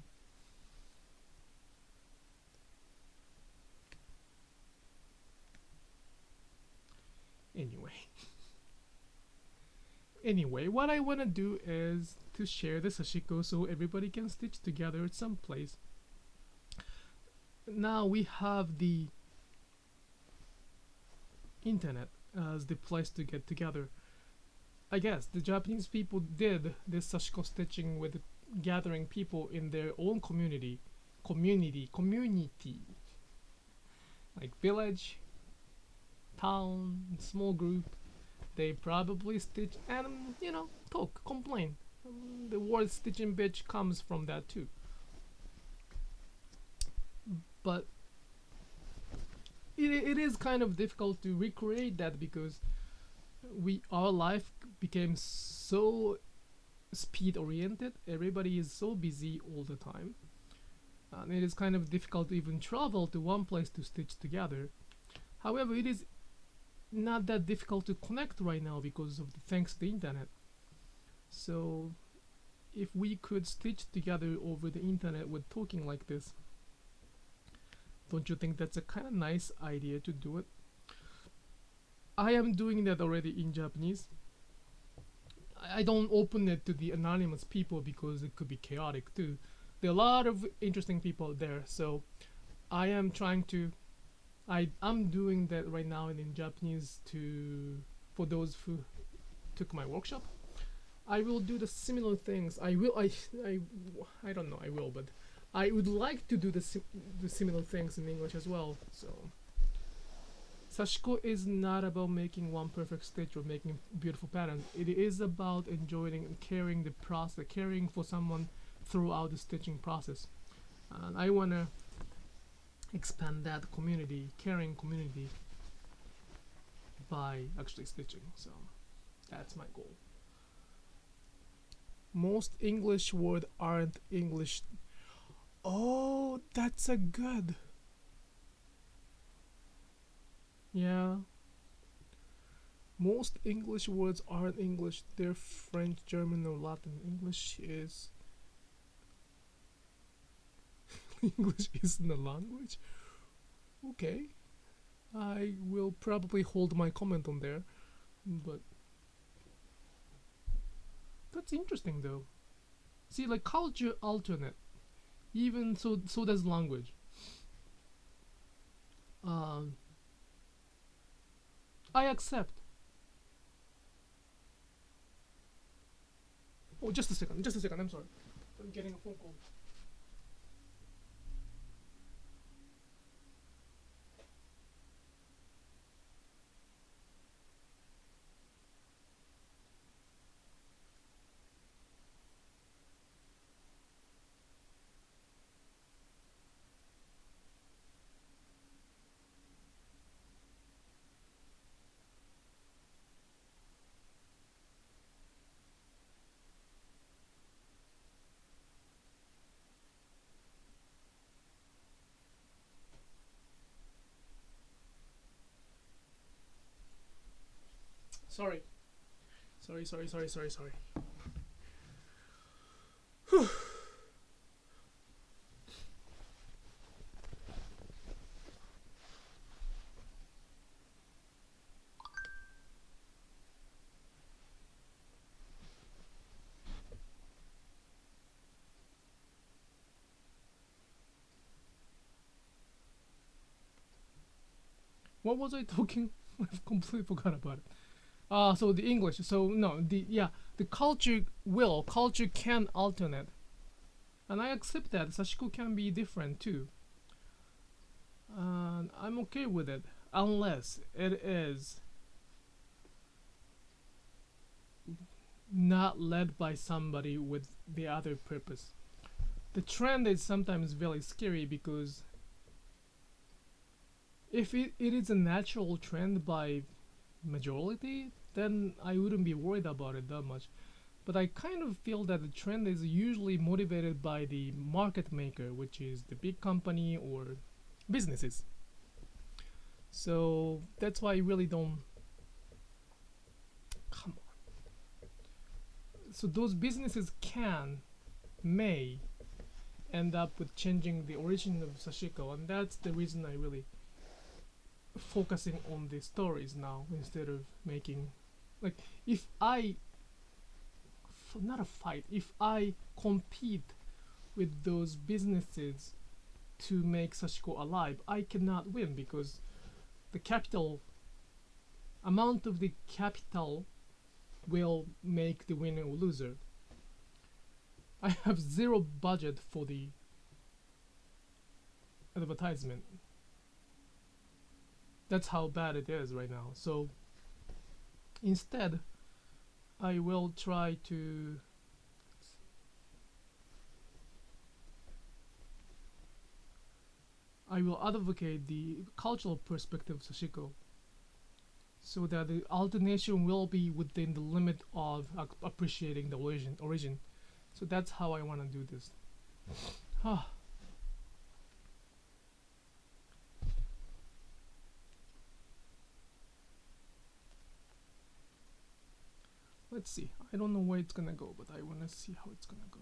Anyway, what I want to do is to share the Sashiko so everybody can stitch together at some place. Now we have the internet as the place to get together. I guess the Japanese people did this Sashiko stitching with gathering people in their own community community, like village, town, small group. They probably stitch and talk, complain. The word stitching bitch comes from that too. But it is kind of difficult to recreate that because our life became so speed oriented. Everybody is so busy all the time, and it is kind of difficult to even travel to one place to stitch together. However, it is not that difficult to connect right now because of thanks to the internet. So if we could stitch together over the internet with talking like this, don't you think that's a kind of nice idea to do it? I am doing that already in Japanese. I don't open it to the anonymous people because it could be chaotic too. There are a lot of interesting people there, so I am trying to I'm doing that right now in Japanese for those who took my workshop. I will do the similar things. I don't know I will, but I would like to do the similar things in English as well. So Sashiko is not about making one perfect stitch or making beautiful patterns. It is about enjoying and carrying the process, caring for someone throughout the stitching process. And I want to expand that community, caring community, by actually stitching. So that's my goal. Most English words aren't English. Oh, that's a good. Yeah. Most English words aren't English. They're French, German, or Latin. English is English isn't a language. Okay. I will probably hold my comment on there, but that's interesting though. See, like culture alternate. Even so does language. I accept. Oh, just a second. I'm sorry. I'm getting a phone call. Sorry. Whew. What was I talking? I've completely forgot about it. So the English. So no, the culture can alternate, and I accept that Sashiko can be different too. And I'm okay with it, unless it is not led by somebody with the other purpose. The trend is sometimes very scary because if it is a natural trend by majority, then I wouldn't be worried about it that much. But I kind of feel that the trend is usually motivated by the market maker, which is the big company or businesses. So that's why I really don't. Come on. So those businesses may end up with changing the origin of Sashiko, and that's the reason I really focusing on the stories now instead of making, like, if I compete with those businesses to make Sashiko alive, I cannot win because the amount of the capital will make the winner or loser. I have zero budget for the advertisement. That's how bad it is right now. So instead, I will try to advocate the cultural perspective of Sashiko, so that the alternation will be within the limit of appreciating the origin. So that's how I want to do this. Let's see. I don't know where it's gonna go, but I want to see how it's gonna go.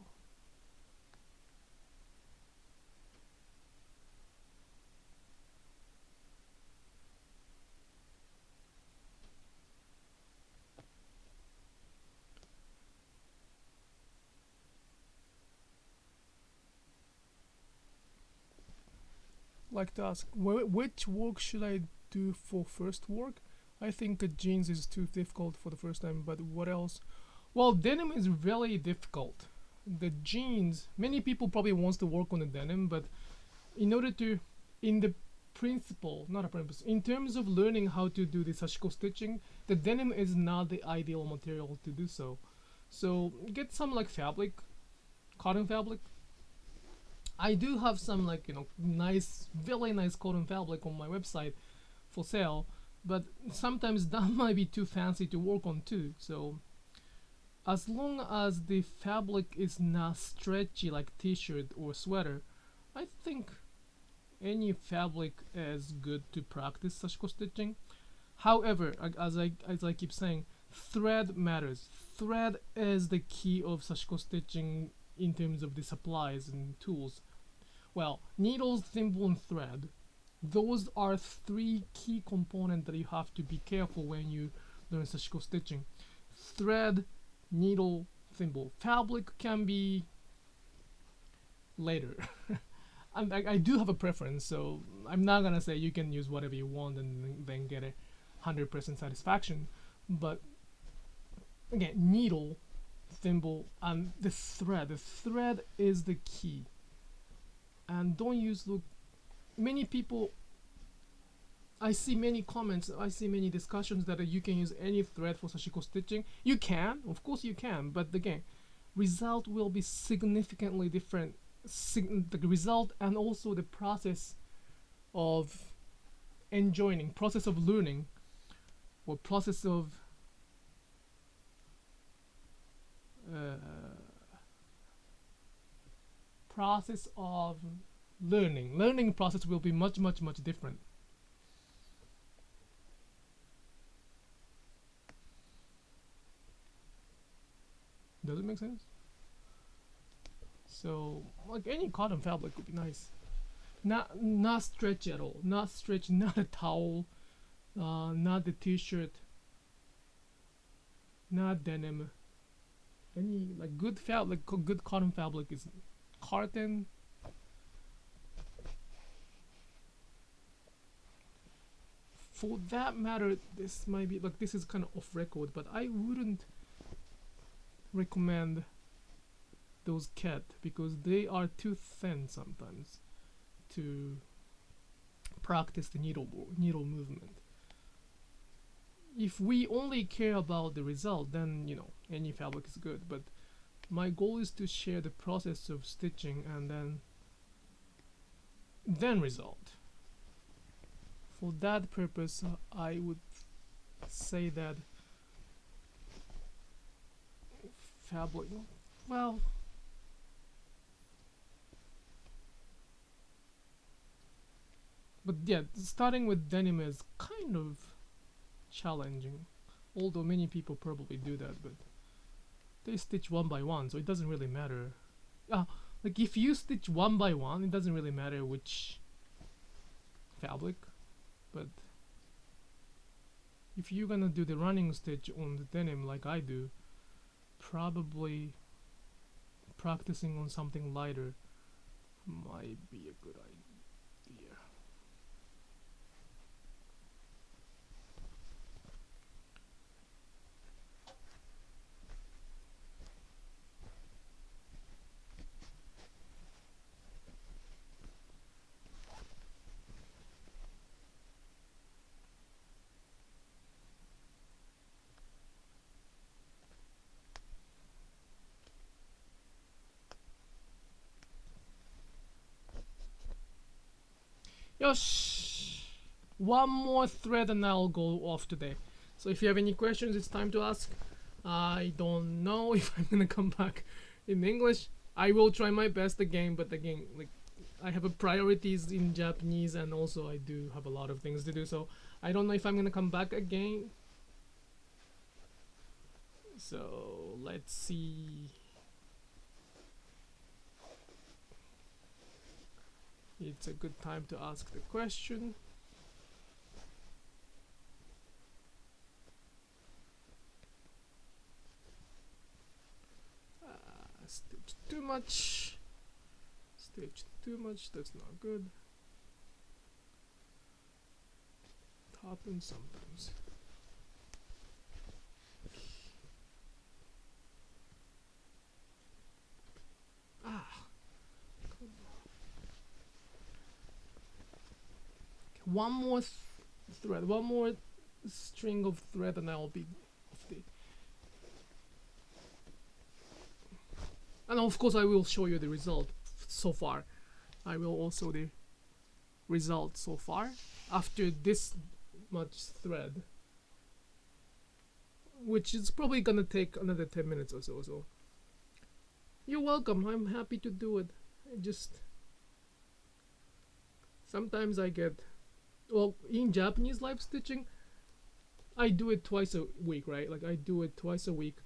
Like to ask, which work should I do for first work? I think jeans is too difficult for the first time, but what else? Well, denim is really difficult. The jeans, many people probably wants to work on the denim, but in order to, in the principle, not a purpose, in terms of learning how to do the Sashiko stitching, the denim is not the ideal material to do so. So get some like fabric, cotton fabric. I do have some like, nice, really nice cotton fabric on my website for sale, but sometimes that might be too fancy to work on too. So as long as the fabric is not stretchy like t-shirt or sweater, I think any fabric is good to practice Sashiko stitching. However, as I keep saying, thread matters. Thread is the key of Sashiko stitching in terms of the supplies and tools. Well, needles, thimble, and thread. Those are three key components that you have to be careful when you learn Sashiko stitching. Thread, needle, thimble. Fabric can be later. I do have a preference, so I'm not gonna say you can use whatever you want and then get 100% satisfaction. But again, needle, thimble, and the thread. The thread is the key. And don't use many people, I see many comments, I see many discussions that you can use any thread for Sashiko stitching. You can, of course you can, but again, result will be significantly different. The result and also the process of enjoying, process of learning, or process of learning process will be much different. Does it make sense? So like any cotton fabric would be nice, not stretchy at all, not stretch, not a towel, not the t-shirt, not denim. Any like good fabric, good cotton fabric is cotton. For that matter, this might be like, this is kind of off record, but I wouldn't recommend those cat because they are too thin sometimes to practice the needle movement. If we only care about the result, then any fabric is good, but my goal is to share the process of stitching and then result. For that purpose, I would say that fabric, well, but yeah, starting with denim is kind of challenging, although many people probably do that, but they stitch one by one, so it doesn't really matter. Like if you stitch one by one, it doesn't really matter which fabric, but if you're gonna do the running stitch on the denim like I do, probably practicing on something lighter might be a good idea. Yosh! One more thread and I'll go off today. So if you have any questions, it's time to ask. I don't know if I'm gonna come back in English. I will try my best again, but again, like, I have a priorities in Japanese, and also I do have a lot of things to do, so I don't know if I'm gonna come back again. So let's see. It's a good time to ask the question. Stitch too much. Stitch too much, that's not good. It happens sometimes. One more thread, one more string of thread, and I'll be off the. And of course, I will show you the result so far. I will also the result so far after this much thread, which is probably gonna take another 10 minutes or so. So you're welcome. I'm happy to do it. I just sometimes I get. Well, in Japanese live stitching, I do it twice a week, right? Like, I do it twice a week.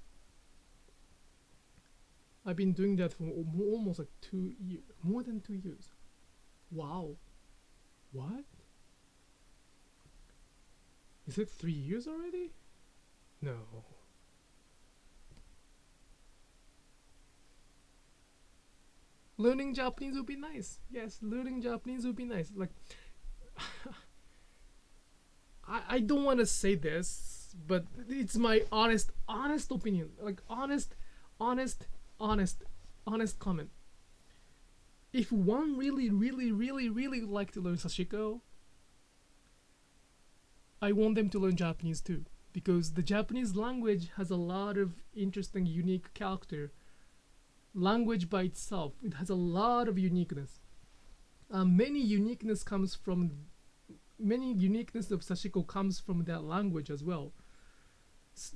I've been doing that for almost like 2 years, more than 2 years. Wow. What? Is it 3 years already? No. Learning Japanese would be nice. Yes, learning Japanese would be nice. Like, I don't want to say this, but it's my honest opinion. Like, honest comment. If one really would like to learn Sashiko, I want them to learn Japanese too, because the Japanese language has a lot of interesting, unique character. Language by itself, it has a lot of uniqueness. Many uniqueness of Sashiko comes from that language as well.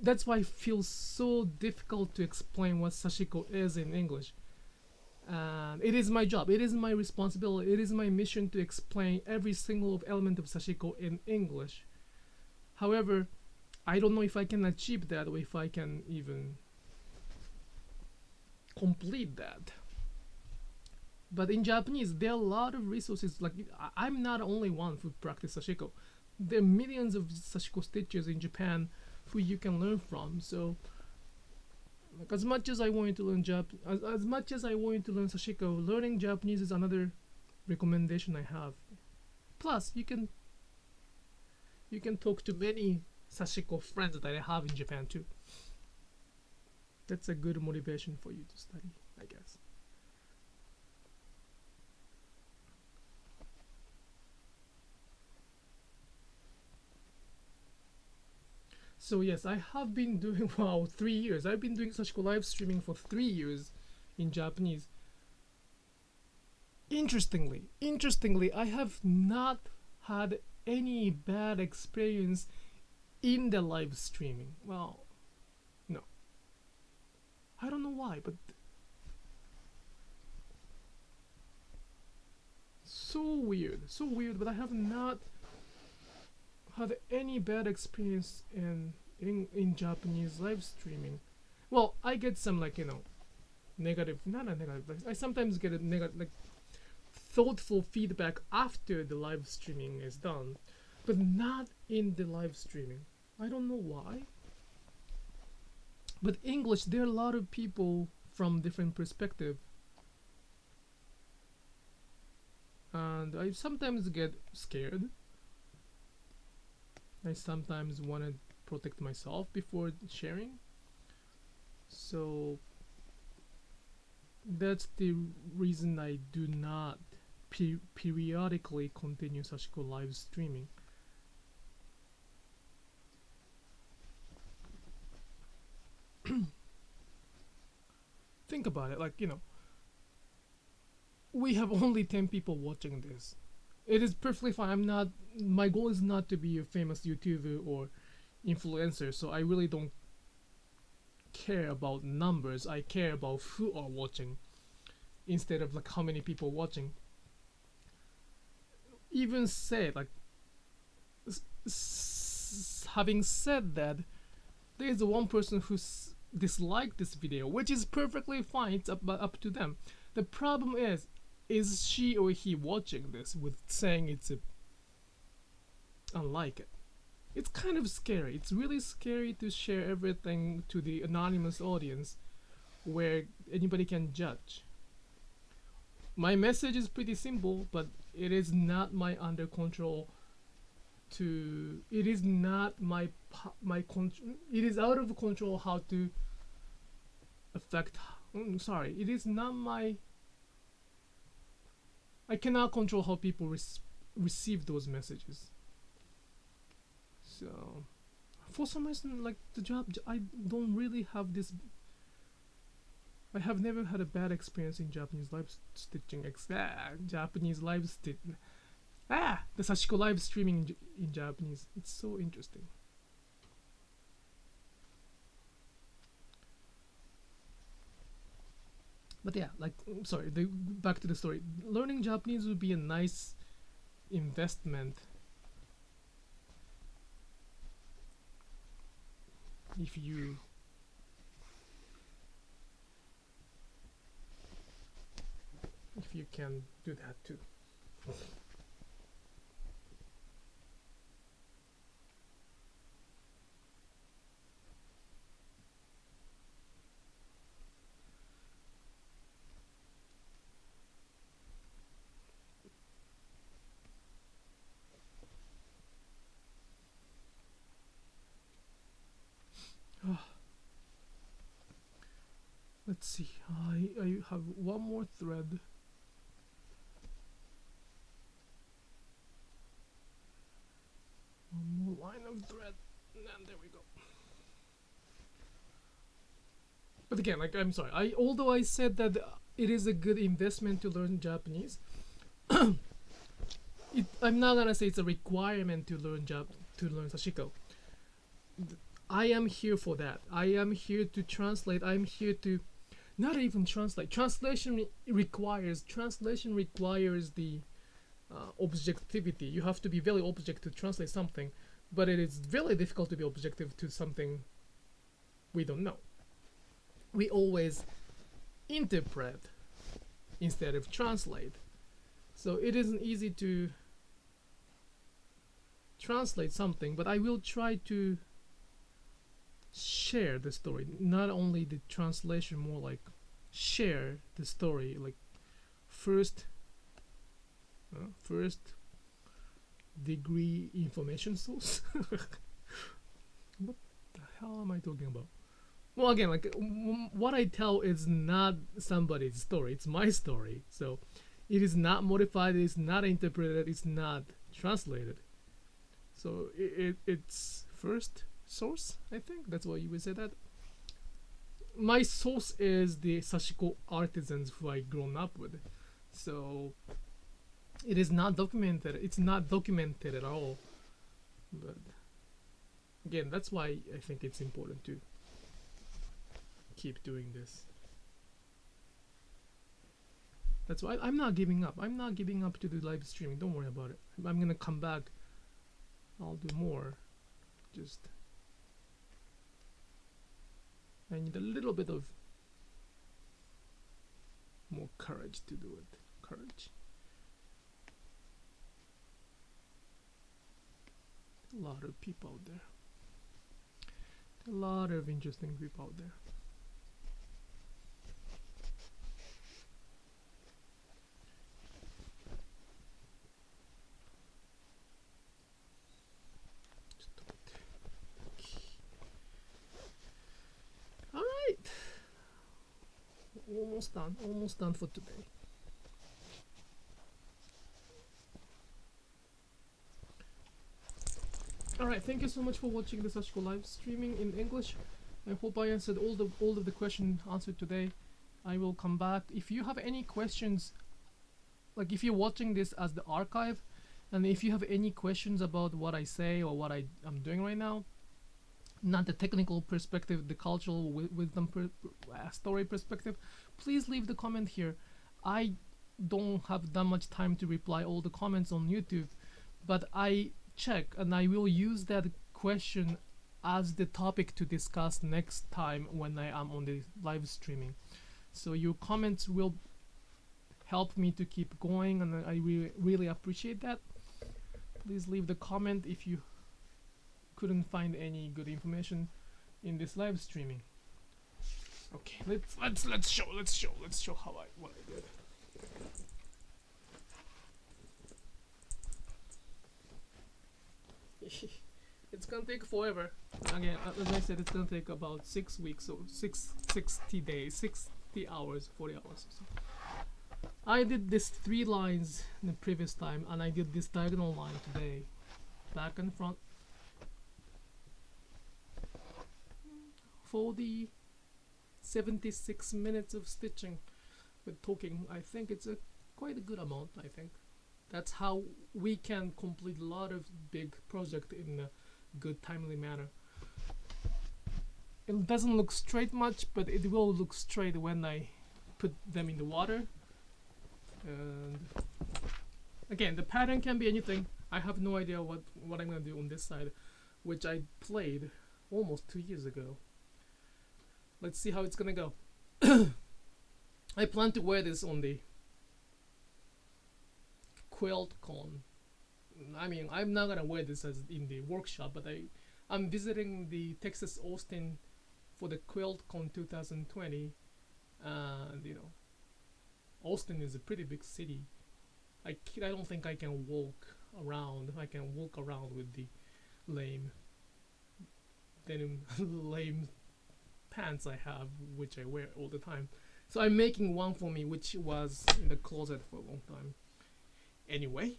That's why it feels so difficult to explain what Sashiko is in English. And it is my job, it is my responsibility, it is my mission to explain every single element of Sashiko in English. However, I don't know if I can achieve that, or if I can even complete that. But in Japanese, there are a lot of resources. Like, I'm not the only one who practice Sashiko. There are millions of Sashiko stitches in Japan who you can learn from. So, like, as much as I wanted to learn as much as I wanted to learn Sashiko, learning Japanese is another recommendation I have. Plus, you can talk to many Sashiko friends that I have in Japan too. That's a good motivation for you to study, I guess. So yes, I have been doing 3 years. I've been doing Sashiko live streaming for 3 years in Japanese. Interestingly, I have not had any bad experience in the live streaming. Well, no. I don't know why, but so weird, but I have not had any bad experience in Japanese live streaming. Well, I get some, like, negative, not a negative, like, I sometimes get a negative, like, thoughtful feedback after the live streaming is done, but not in the live streaming. I don't know why. But English, there are a lot of people from different perspective, and I sometimes get scared. I sometimes want to protect myself before sharing. So that's the reason I do not periodically continue Sashiko live streaming. Think about it, like, we have only 10 people watching this. It is perfectly fine. I'm not. My goal is not to be a famous YouTuber or influencer, so I really don't care about numbers. I care about who are watching instead of like how many people watching. Even said like, having said that, there is one person who disliked this video, which is perfectly fine. It's up to them. The problem is she or he watching this with saying it's a unlike it. It's kind of scary. It's really scary to share everything to the anonymous audience where anybody can judge. My message is pretty simple, but it is not my under control to it is not my it is out of control how to affect sorry, it is not my I cannot control how people receive those messages. So for some reason, like the job, I don't really have this. I have never had a bad experience in Japanese live stitching. Japanese live stitch. The Sashiko Live Streaming in Japanese. It's so interesting. But yeah, like sorry. Back to the story. Learning Japanese would be a nice investment if you can do that too. Let's see. I have one more thread. One more line of thread, and there we go. But again, like I'm sorry. Although I said that it is a good investment to learn Japanese, I'm not gonna say it's a requirement to learn Sashiko. I am here for that. I am here to translate. I'm here to not even translate. Translation requires the objectivity. You have to be very objective to translate something, but it is very difficult to be objective to something we don't know. We always interpret instead of translate. So it isn't easy to translate something, but I will try to share the story, not only the translation, more like share the story, like first degree information source. What the hell am I talking about? Well, again, like what I tell is not somebody's story, it's my story, so it is not modified, it is not interpreted, it's not translated, so it's first source. I think that's what you would say. That my source is the Sashiko artisans who I grown up with, so it is not documented. It's not documented at all. But again, that's why I think it's important to keep doing this. That's why I'm not giving up. I'm not giving up to the live streaming. Don't worry about it. I'm gonna come back. I'll do more. Just I need a little bit of more courage to do it. Courage. A lot of people out there. A lot of interesting people out there. Almost done for today. Alright, thank you so much for watching the Sashiko live streaming in English. I hope I answered all of the questions answered today. I will come back. If you have any questions, like if you're watching this as the archive, And if you have any questions about what I say or what I'm doing right now, not the technical perspective, the cultural wisdom story perspective, please leave the comment here. I don't have that much time to reply all the comments on YouTube, but I check and I will use that question as the topic to discuss next time when I am on the live streaming. So your comments will help me to keep going, and I really appreciate that. Please leave the comment if you couldn't find any good information in this live streaming. Okay, let's show what I did. It's gonna take forever. Again, as I said, it's gonna take about 6 weeks, so 60 days, 60 hours, 40 hours. So I did this 3 lines in the previous time, and I did this diagonal line today, back and front. For the 76 minutes of stitching with talking, I think it's quite a good amount. I think that's how we can complete a lot of big project in a good timely manner. It doesn't look straight much, but it will look straight when I put them in the water. And again, the pattern can be anything. I have no idea what I'm gonna do on this side, which I played almost 2 years ago. Let's see how it's gonna go. I plan to wear this on the quilt con. I mean, I'm not gonna wear this as in the workshop, but I'm visiting the Texas Austin for the quilt con 2020, and you know, Austin is a pretty big city. I don't think I can walk around. I can walk around with the lame pants I have, which I wear all the time. So I'm making one for me, which was in the closet for a long time. Anyway,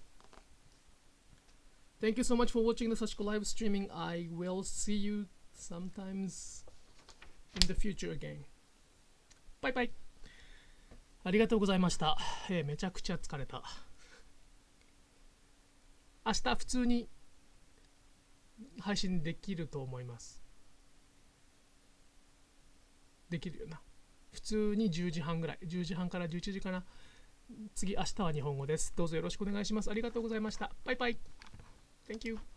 thank you so much for watching the Sashiko Live Streaming. I will see you sometimes in the future again. Bye bye. ありがとうございました。めちゃくちゃ疲れた。明日普通に配信できると思います。できるよな。普通に10時半ぐらい。10時半から11時かな。次、明日は日本語です。どうぞよろしくお願いします。ありがとうございました。バイバイ。Thank you.